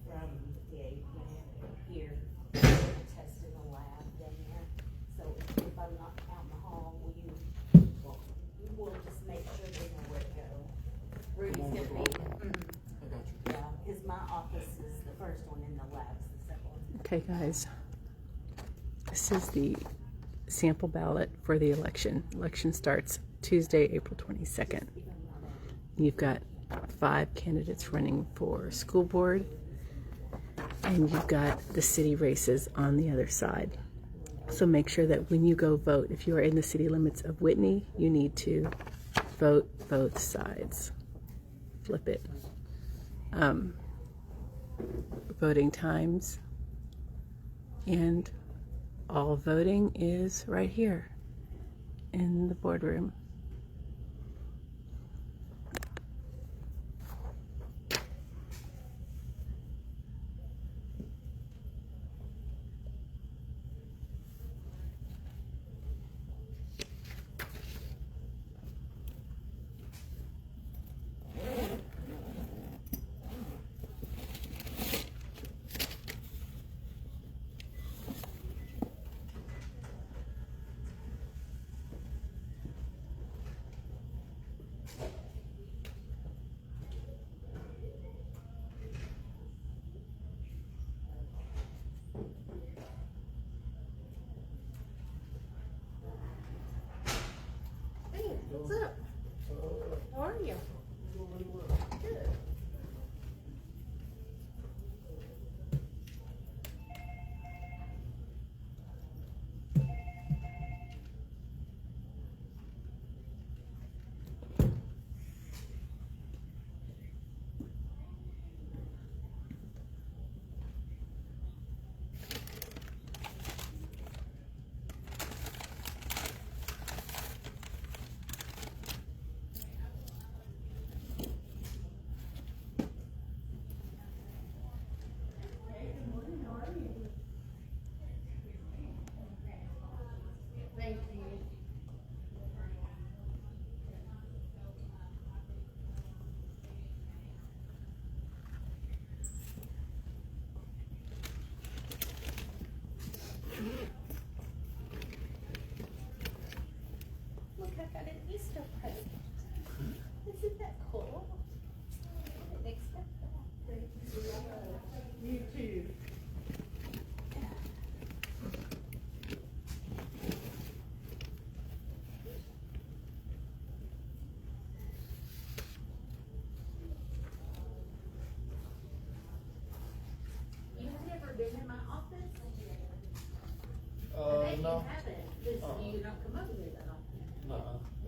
from the APM here, we're gonna test in the lab down there. So if I'm not out in the hall, we'll just make sure they know where to go. Rudy's gonna be, yeah, my office is the first one in the lab's the second one. Okay, guys. This is the sample ballot for the election. Election starts Tuesday, April 22nd. You've got 5 candidates running for school board, and you've got the city races on the other side. So make sure that when you go vote, if you are in the city limits of Whitney, you need to vote both sides. Flip it. Voting times and all voting is right here in the boardroom.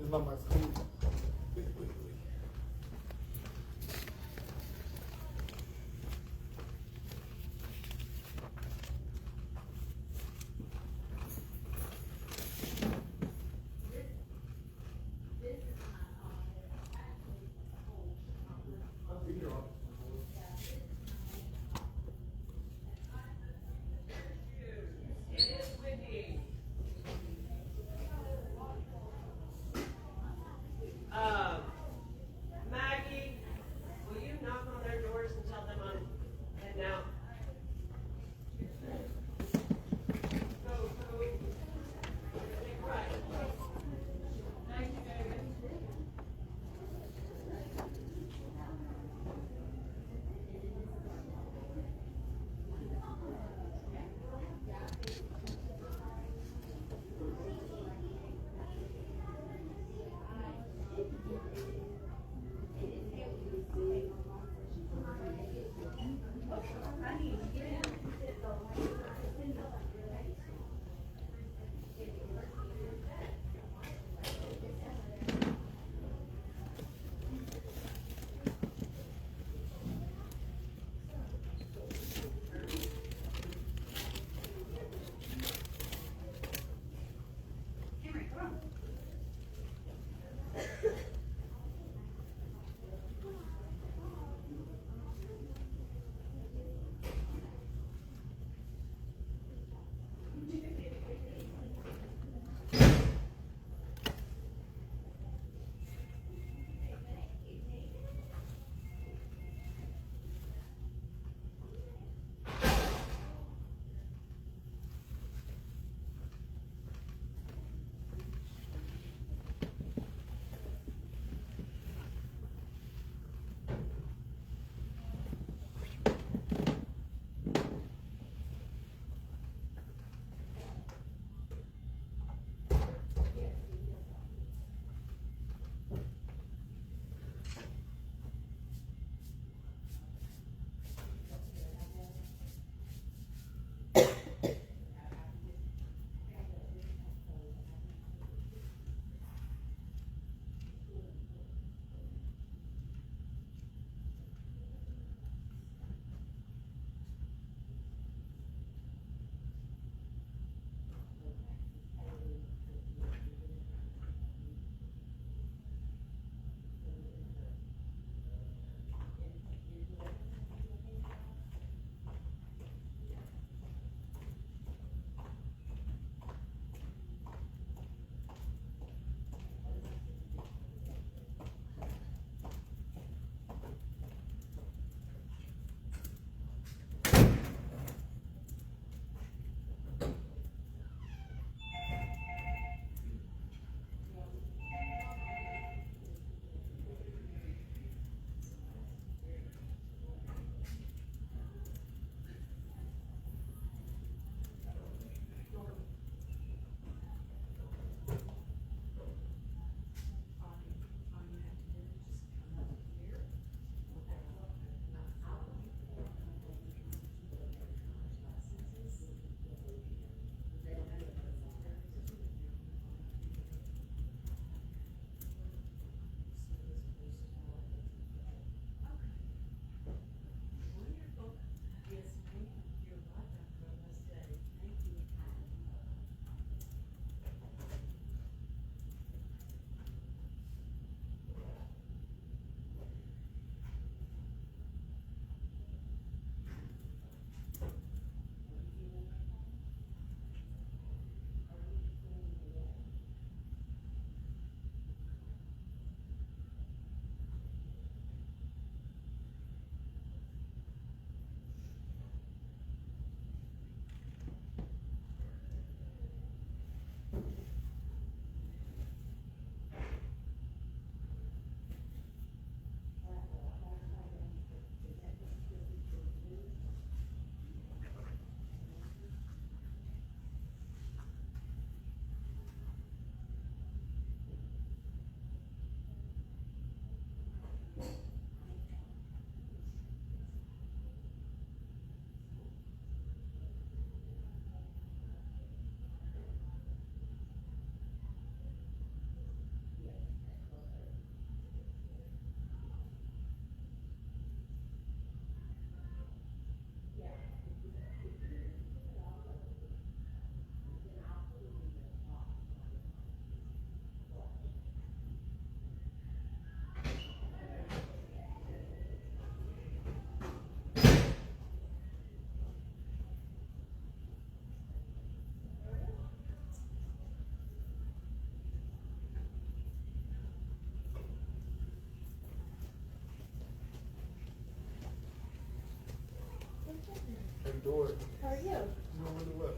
Vamos con Maggie, will you knock on their doors and tell them I'm heading out? Go, Chloe. Take right. Thank you, David. Dory. How are you? No, really well.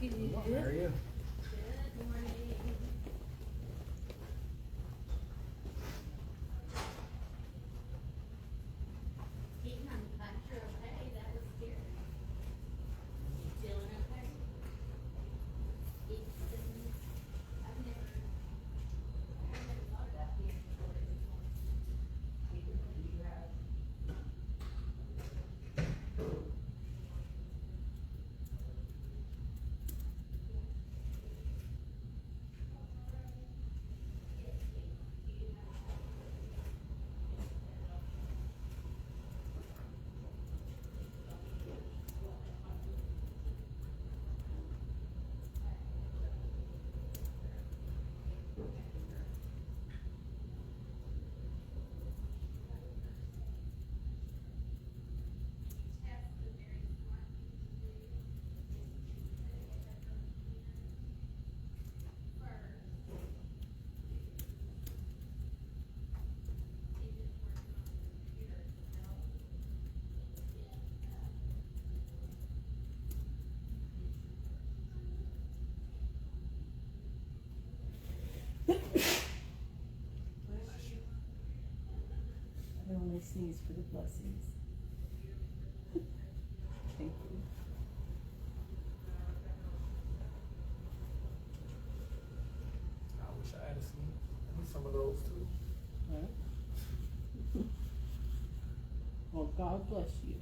How are you? excused for the blessings. Thank you. I wish I had seen some of those too. Right. Well, God bless you.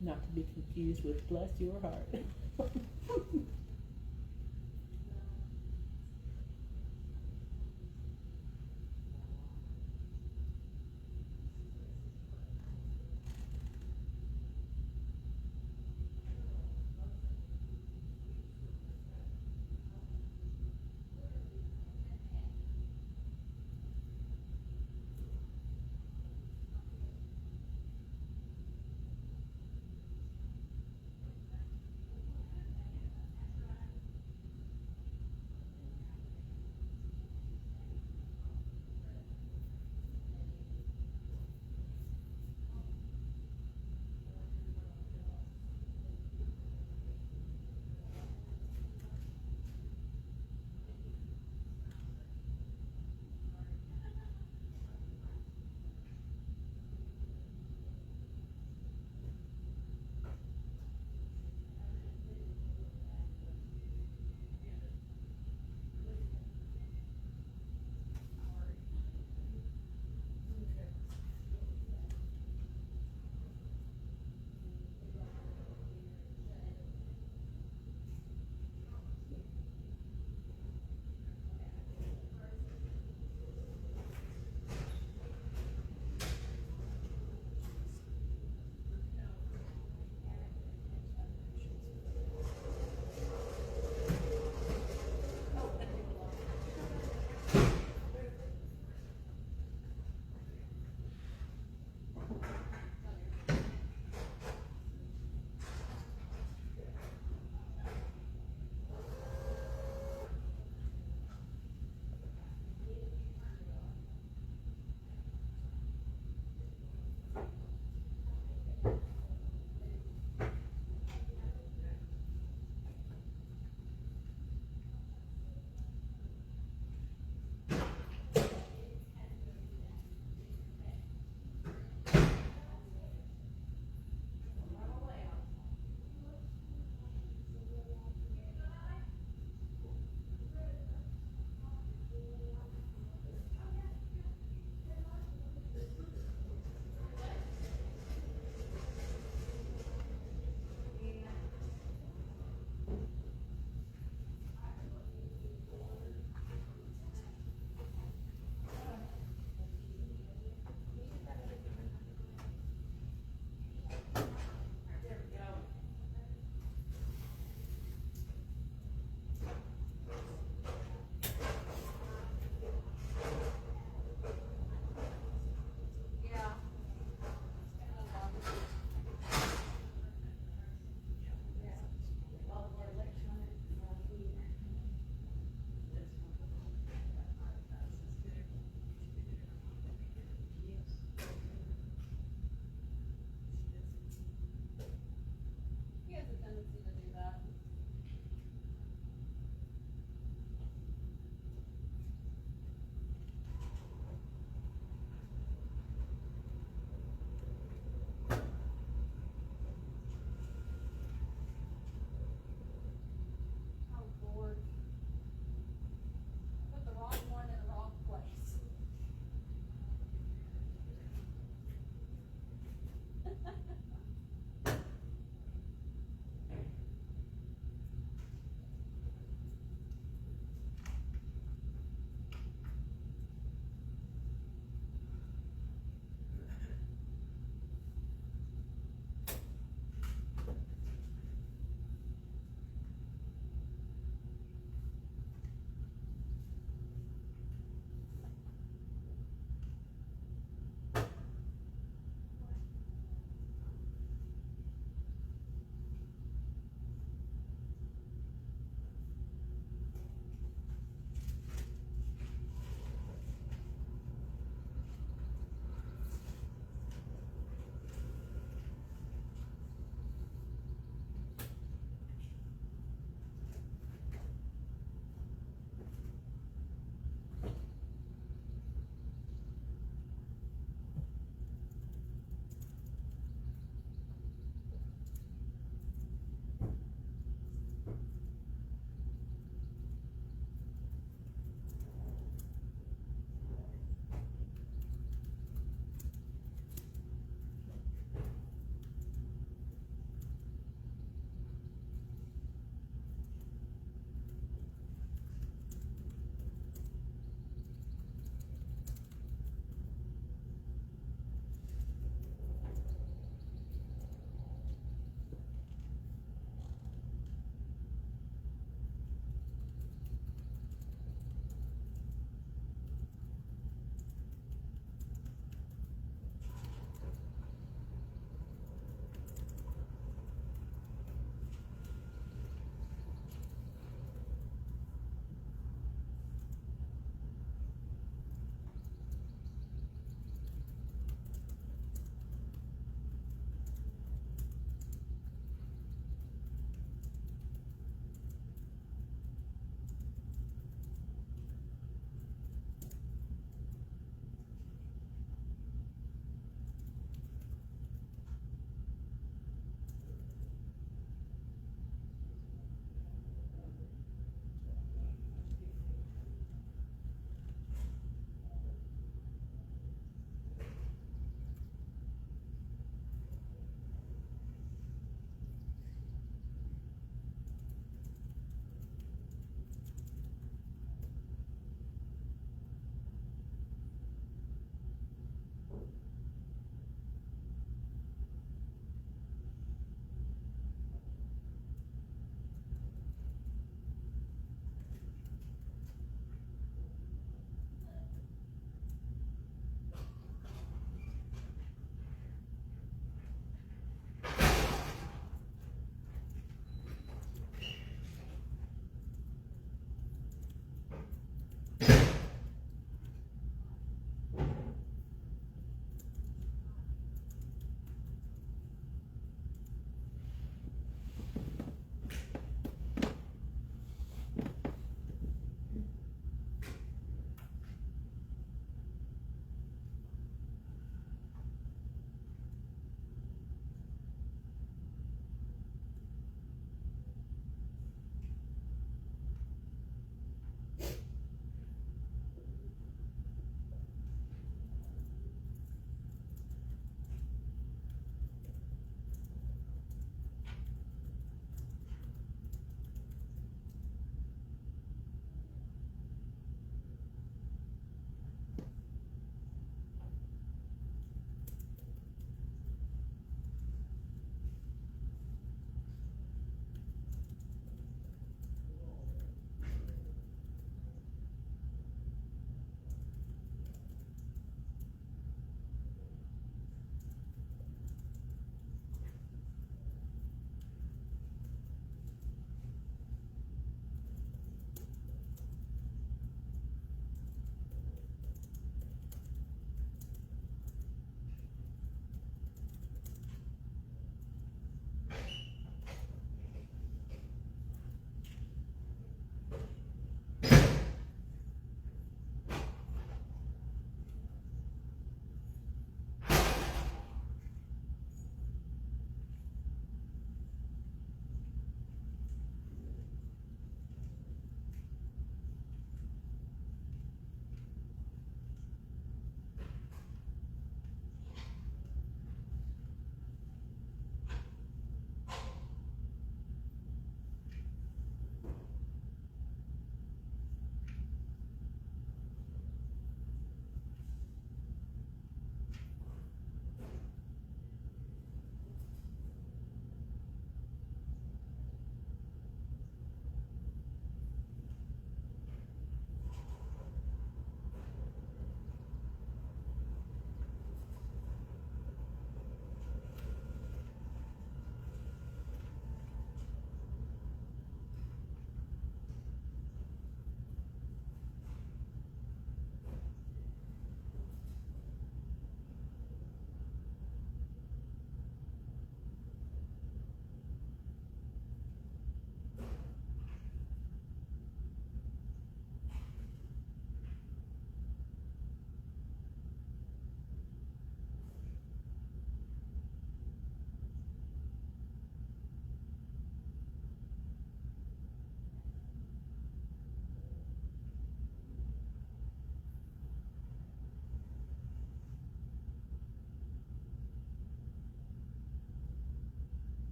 Not to be confused with bless your heart.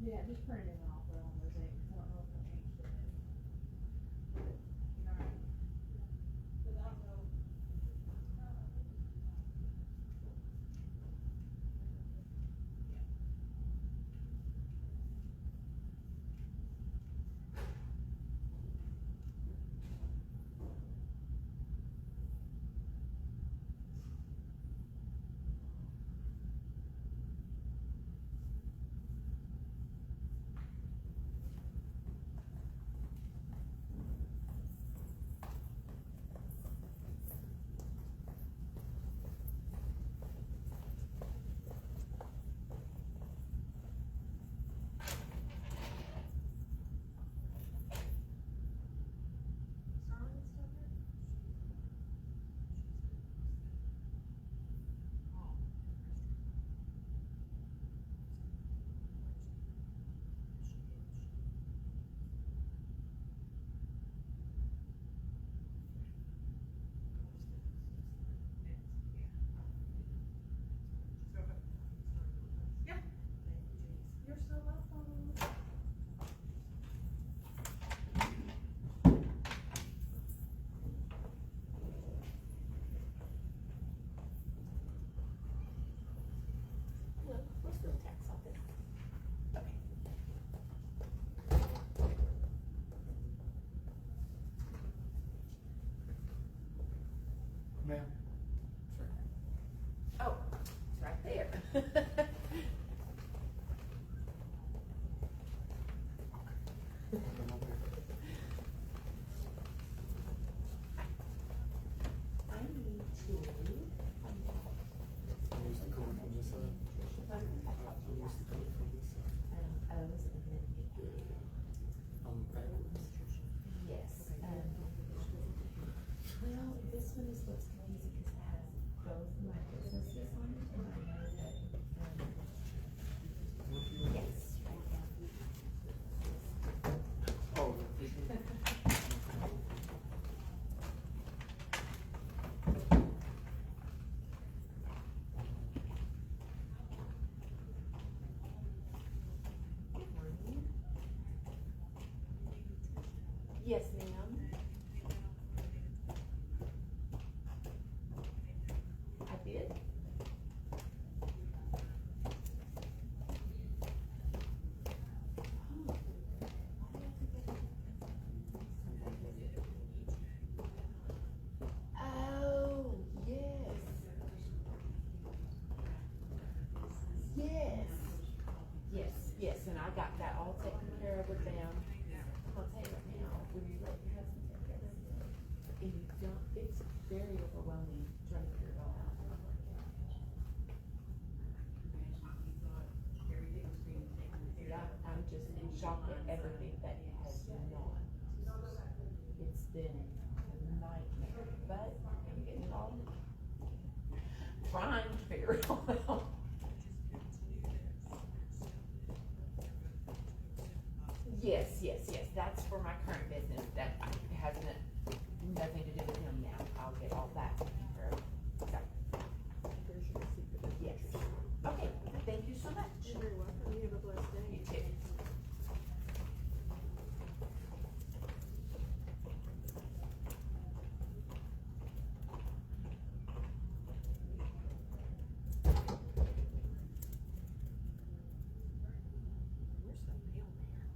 Yeah, just print it off, put on those eggs, I don't know if I changed it. Alright. You're so welcome. Hello, where's the tax office? Okay. Ma'am. Oh, it's right there. I need to. Use the code from this side. Use the code from this side. I was looking at Backwards. yes. Well, this one is what's crazy because it has both my businesses on it, and I know that, yes, right now. Oh. Yes, ma'am. I did. Oh, yes. Yes. Yes, yes, and I got that all taken care of with them. I'll tell you right now, when you let your husband take care of it, and you don't, it's very overwhelming trying to figure it all out. Yeah, I'm just in shock at everything that has not. It's been a nightmare, but I'm getting it all, trying to figure it all out. Yes, yes, yes, that's for my current business, that has nothing to do with him now, I'll get all that taken care of. So, yes, okay, thank you so much. You're very welcome. You have a blessed day. You too. Where's the mail there?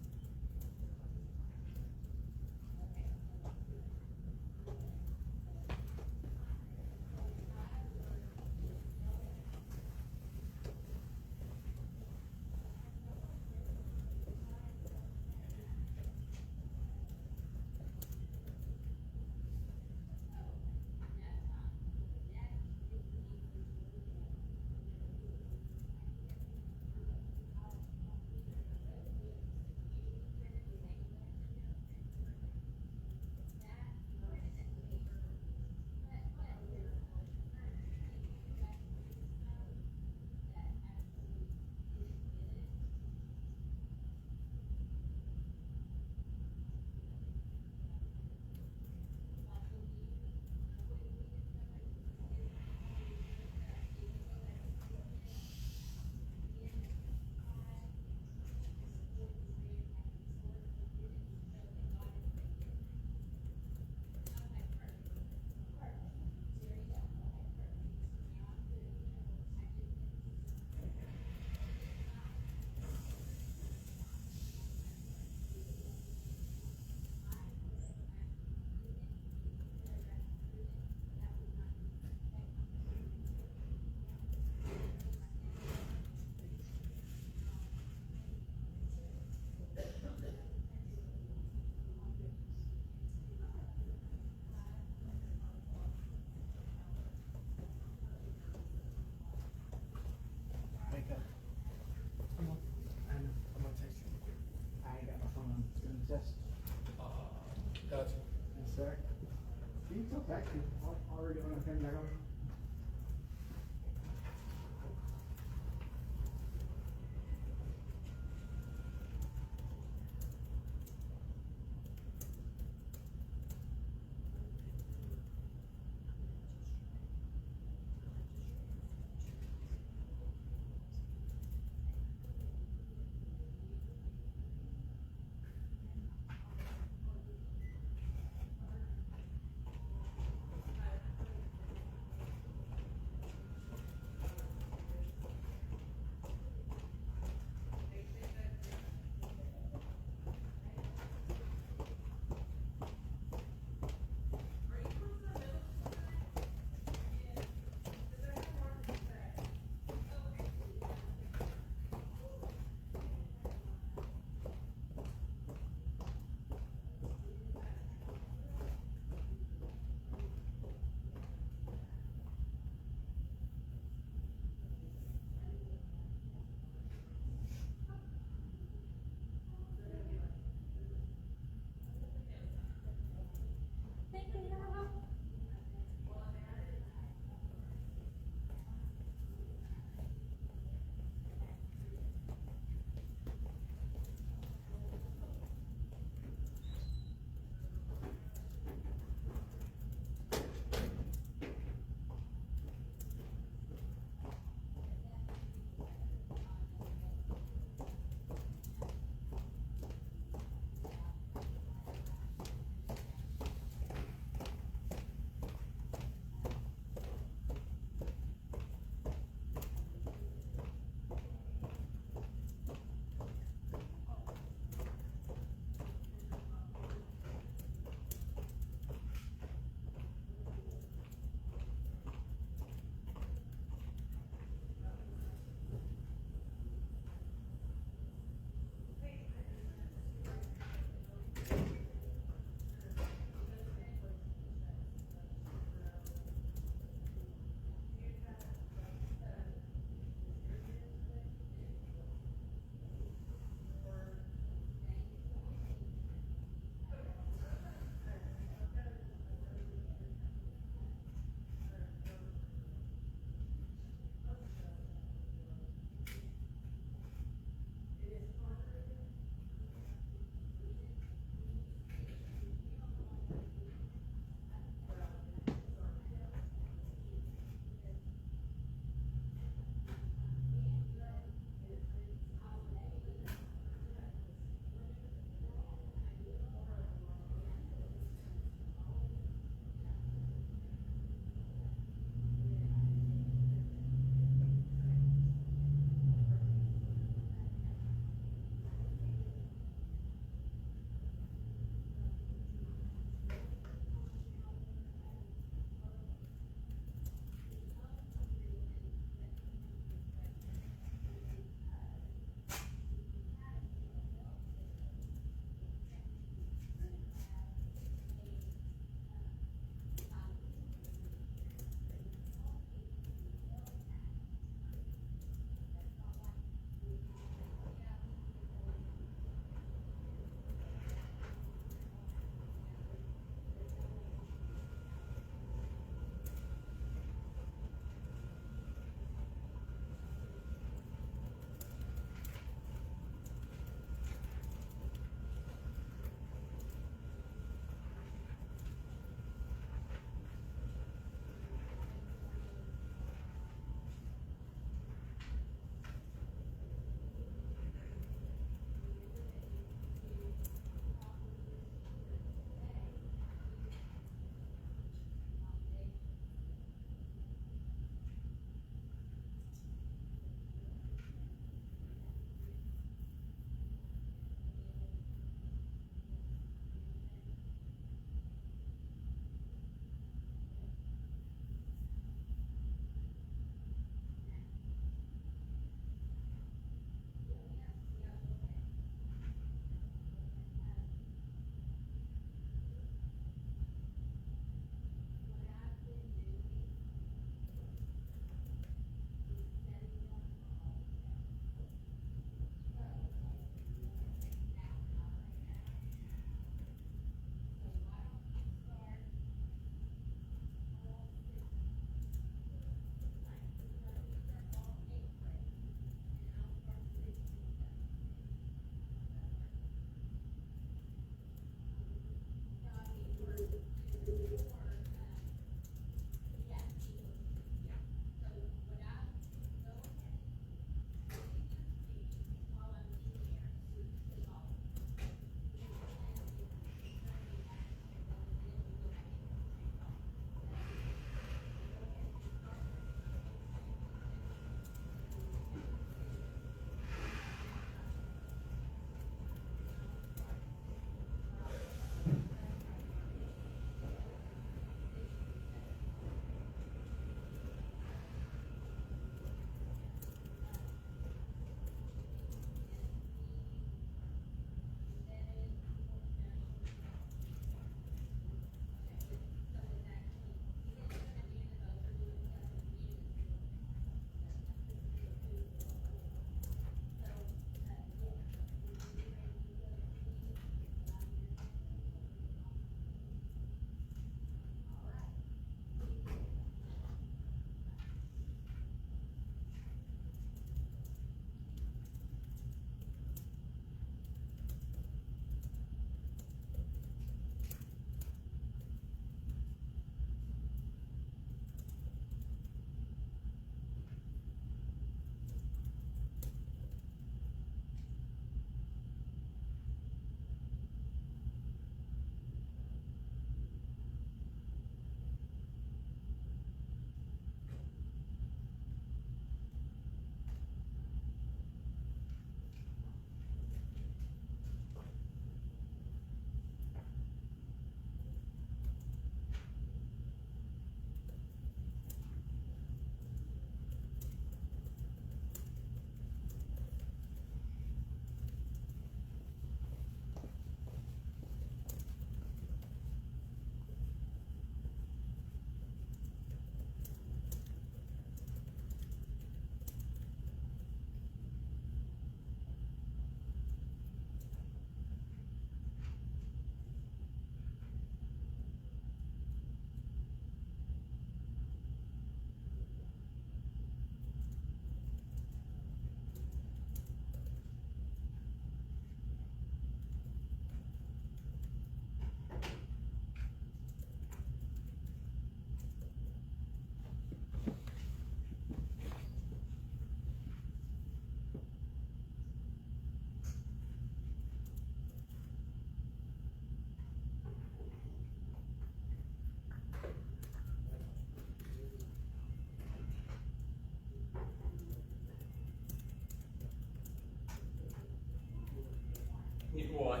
what?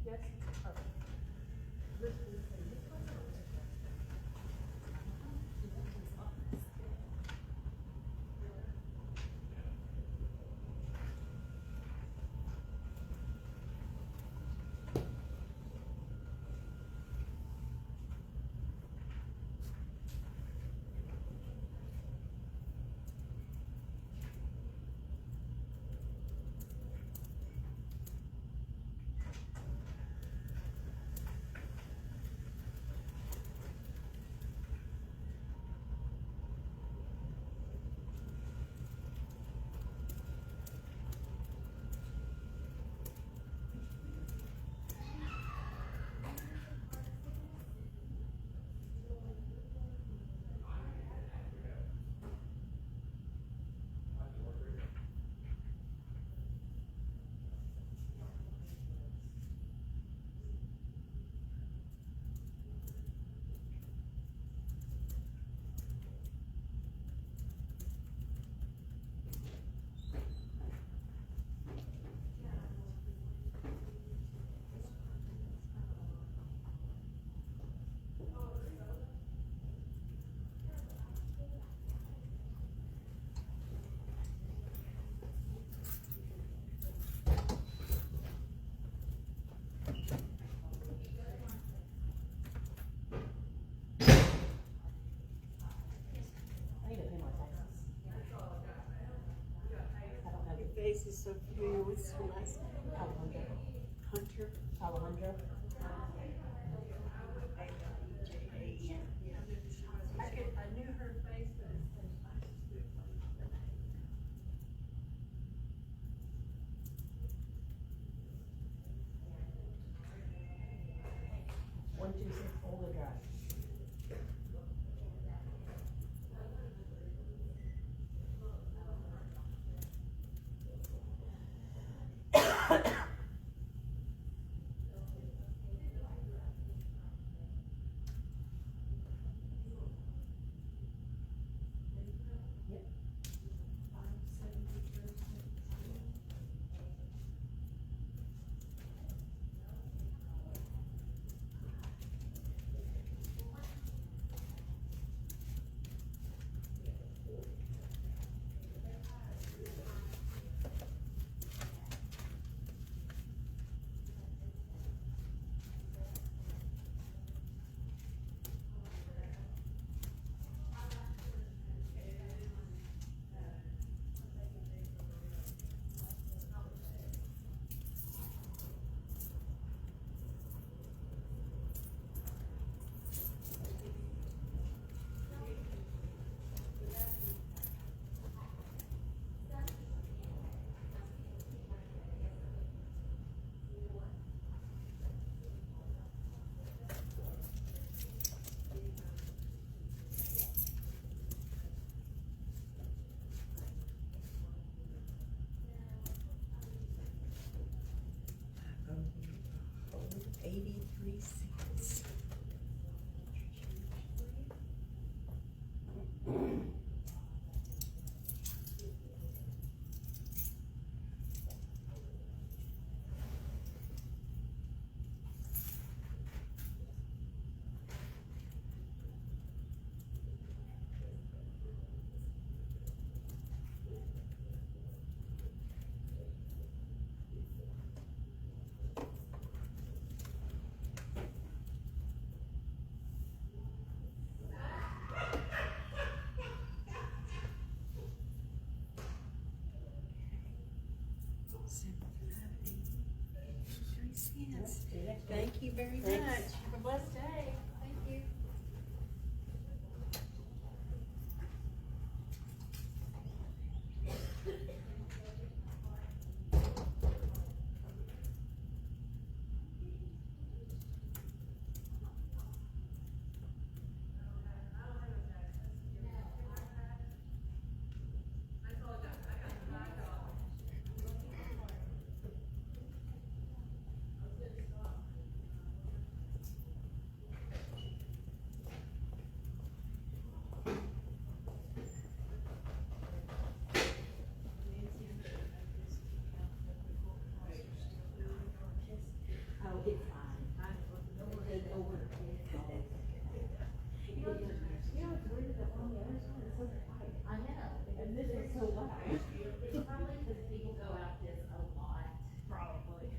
Yes, perfect. I need to pay my taxes. I don't have Your it. face is so familiar with your last name. Alejandro. Hunter. Alejandro. I knew her face, but it's been One, two, six, all-wheel drive. Thank you very much. Have a blessed day. Thank you. so loud. Probably because people go out this a lot. Probably.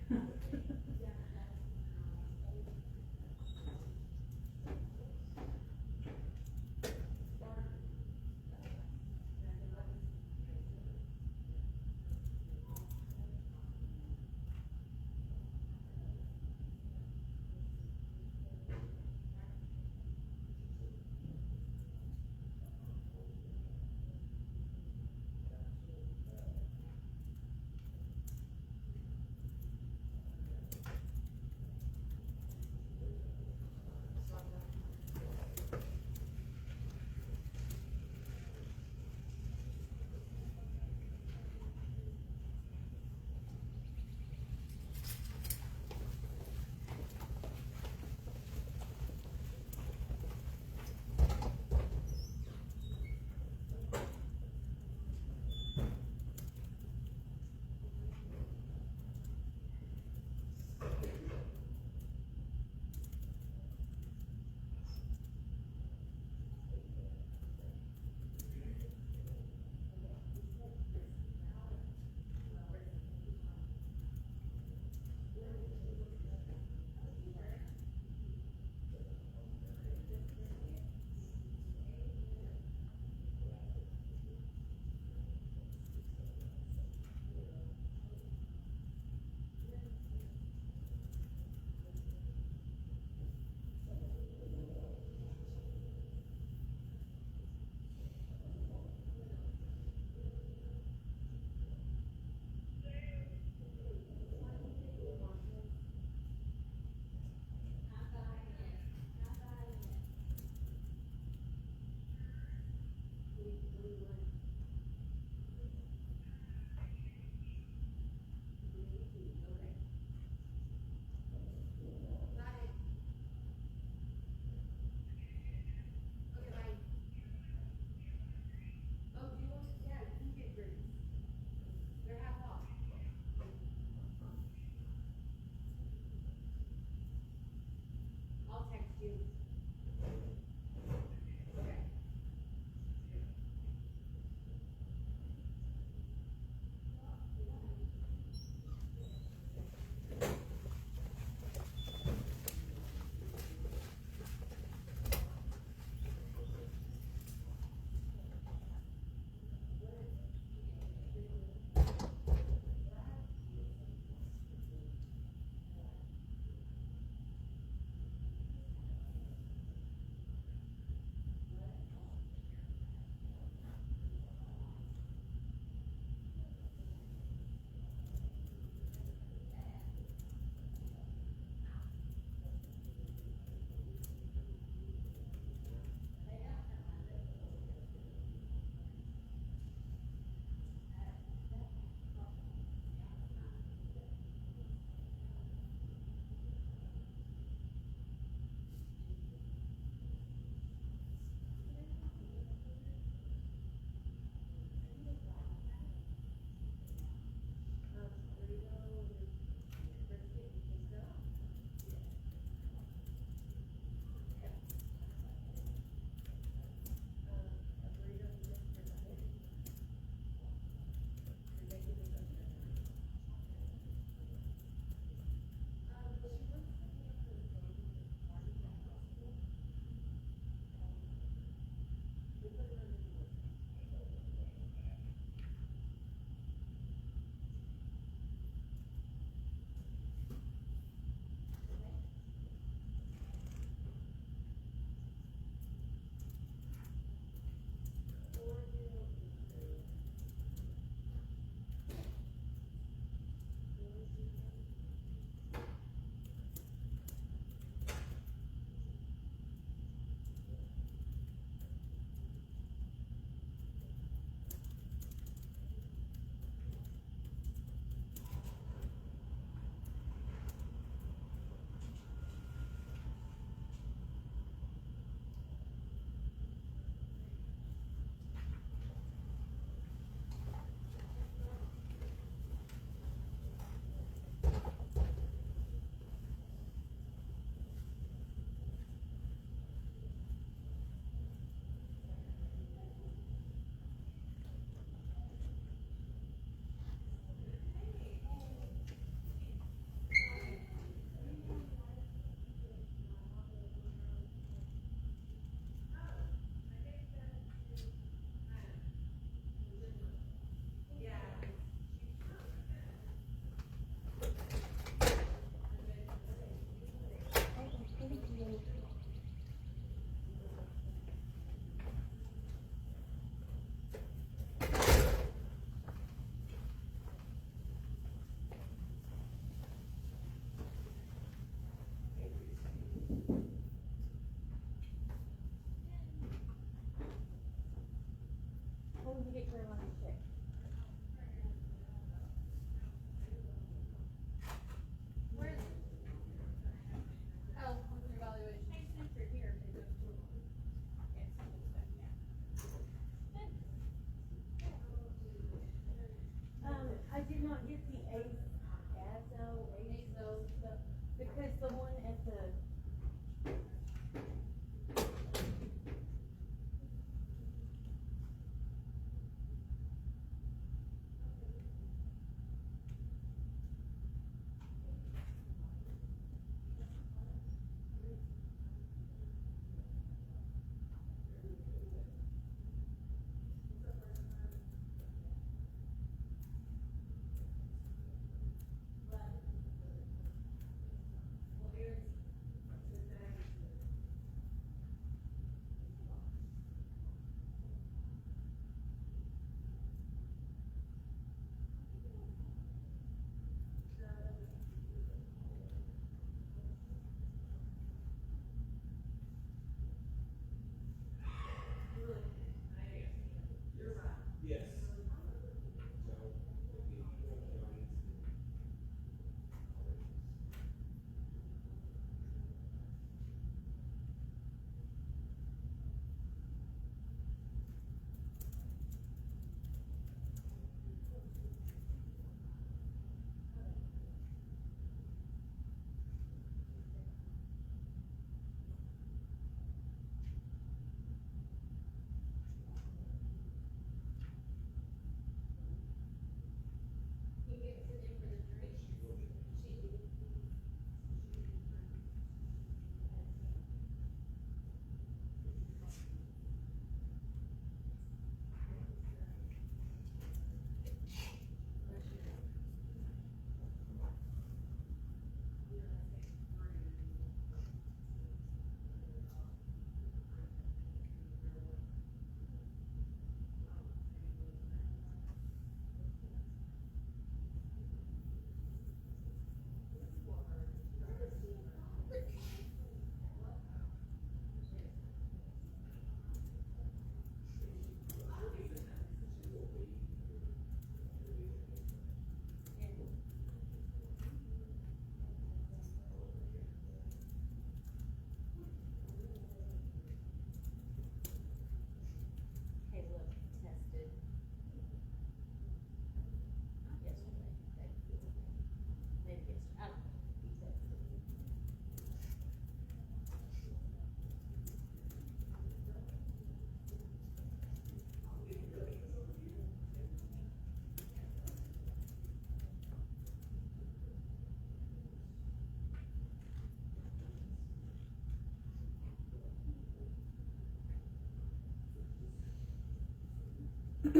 I don't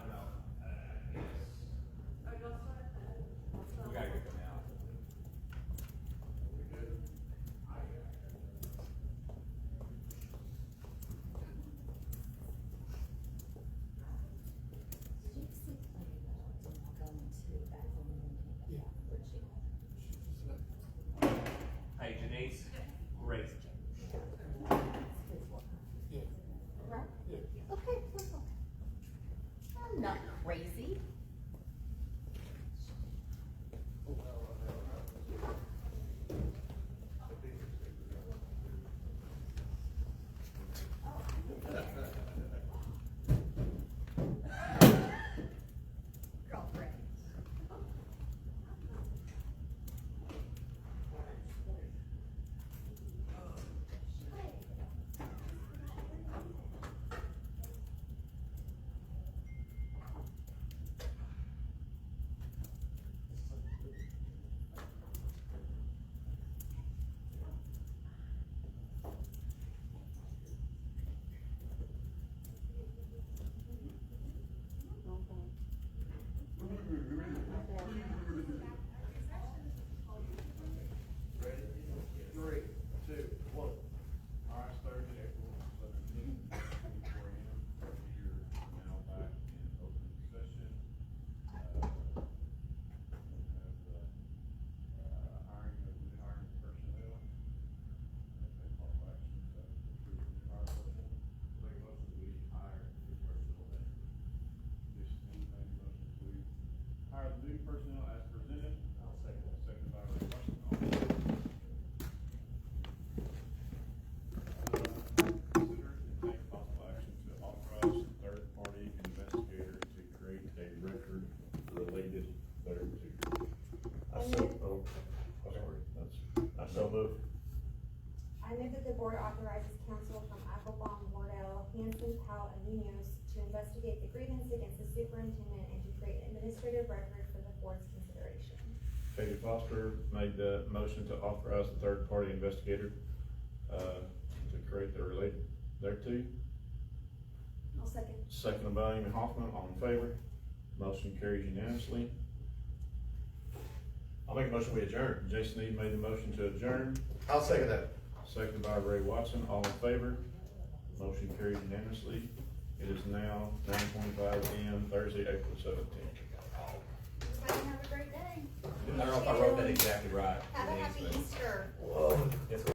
know. We gotta get them out. Hey, Janice, great. Okay, I'm not crazy. Girlfriend. Ready? 3, 2, 1. All right, it's Thursday, April 17th, 4 a.m. You're now back in open session. We have hiring of new hiring personnel. Take all actions to approve the new hire personnel. Make a motion, we hire new personnel. This new made a motion to hire the new personnel as presented. I'll second that. Second by Ray Washington. All in favor? Consider and take possible action to authorize a third-party investigator to create a record related thereto. I so move. I move that the board authorizes counsel from Applebaum, Wardell, Hanson, Powell, and Munoz to investigate the grievance against the superintendent and to create an administrative record for the board's consideration. Katie Foster made the motion to authorize the third-party investigator, to create the related thereto. I'll second. Seconded by Amy Hoffman, all in favor? Motion carries unanimously. I'll make a motion, we adjourn. Jason Ede made the motion to adjourn, I'll second that. seconded by Ray Watson, all in favor? Motion carries unanimously. It is now 9:25 p.m. Thursday, April 17th. Have a great day. I don't know if I wrote that exactly right. Have a happy Denise, Easter. Whoa. but it's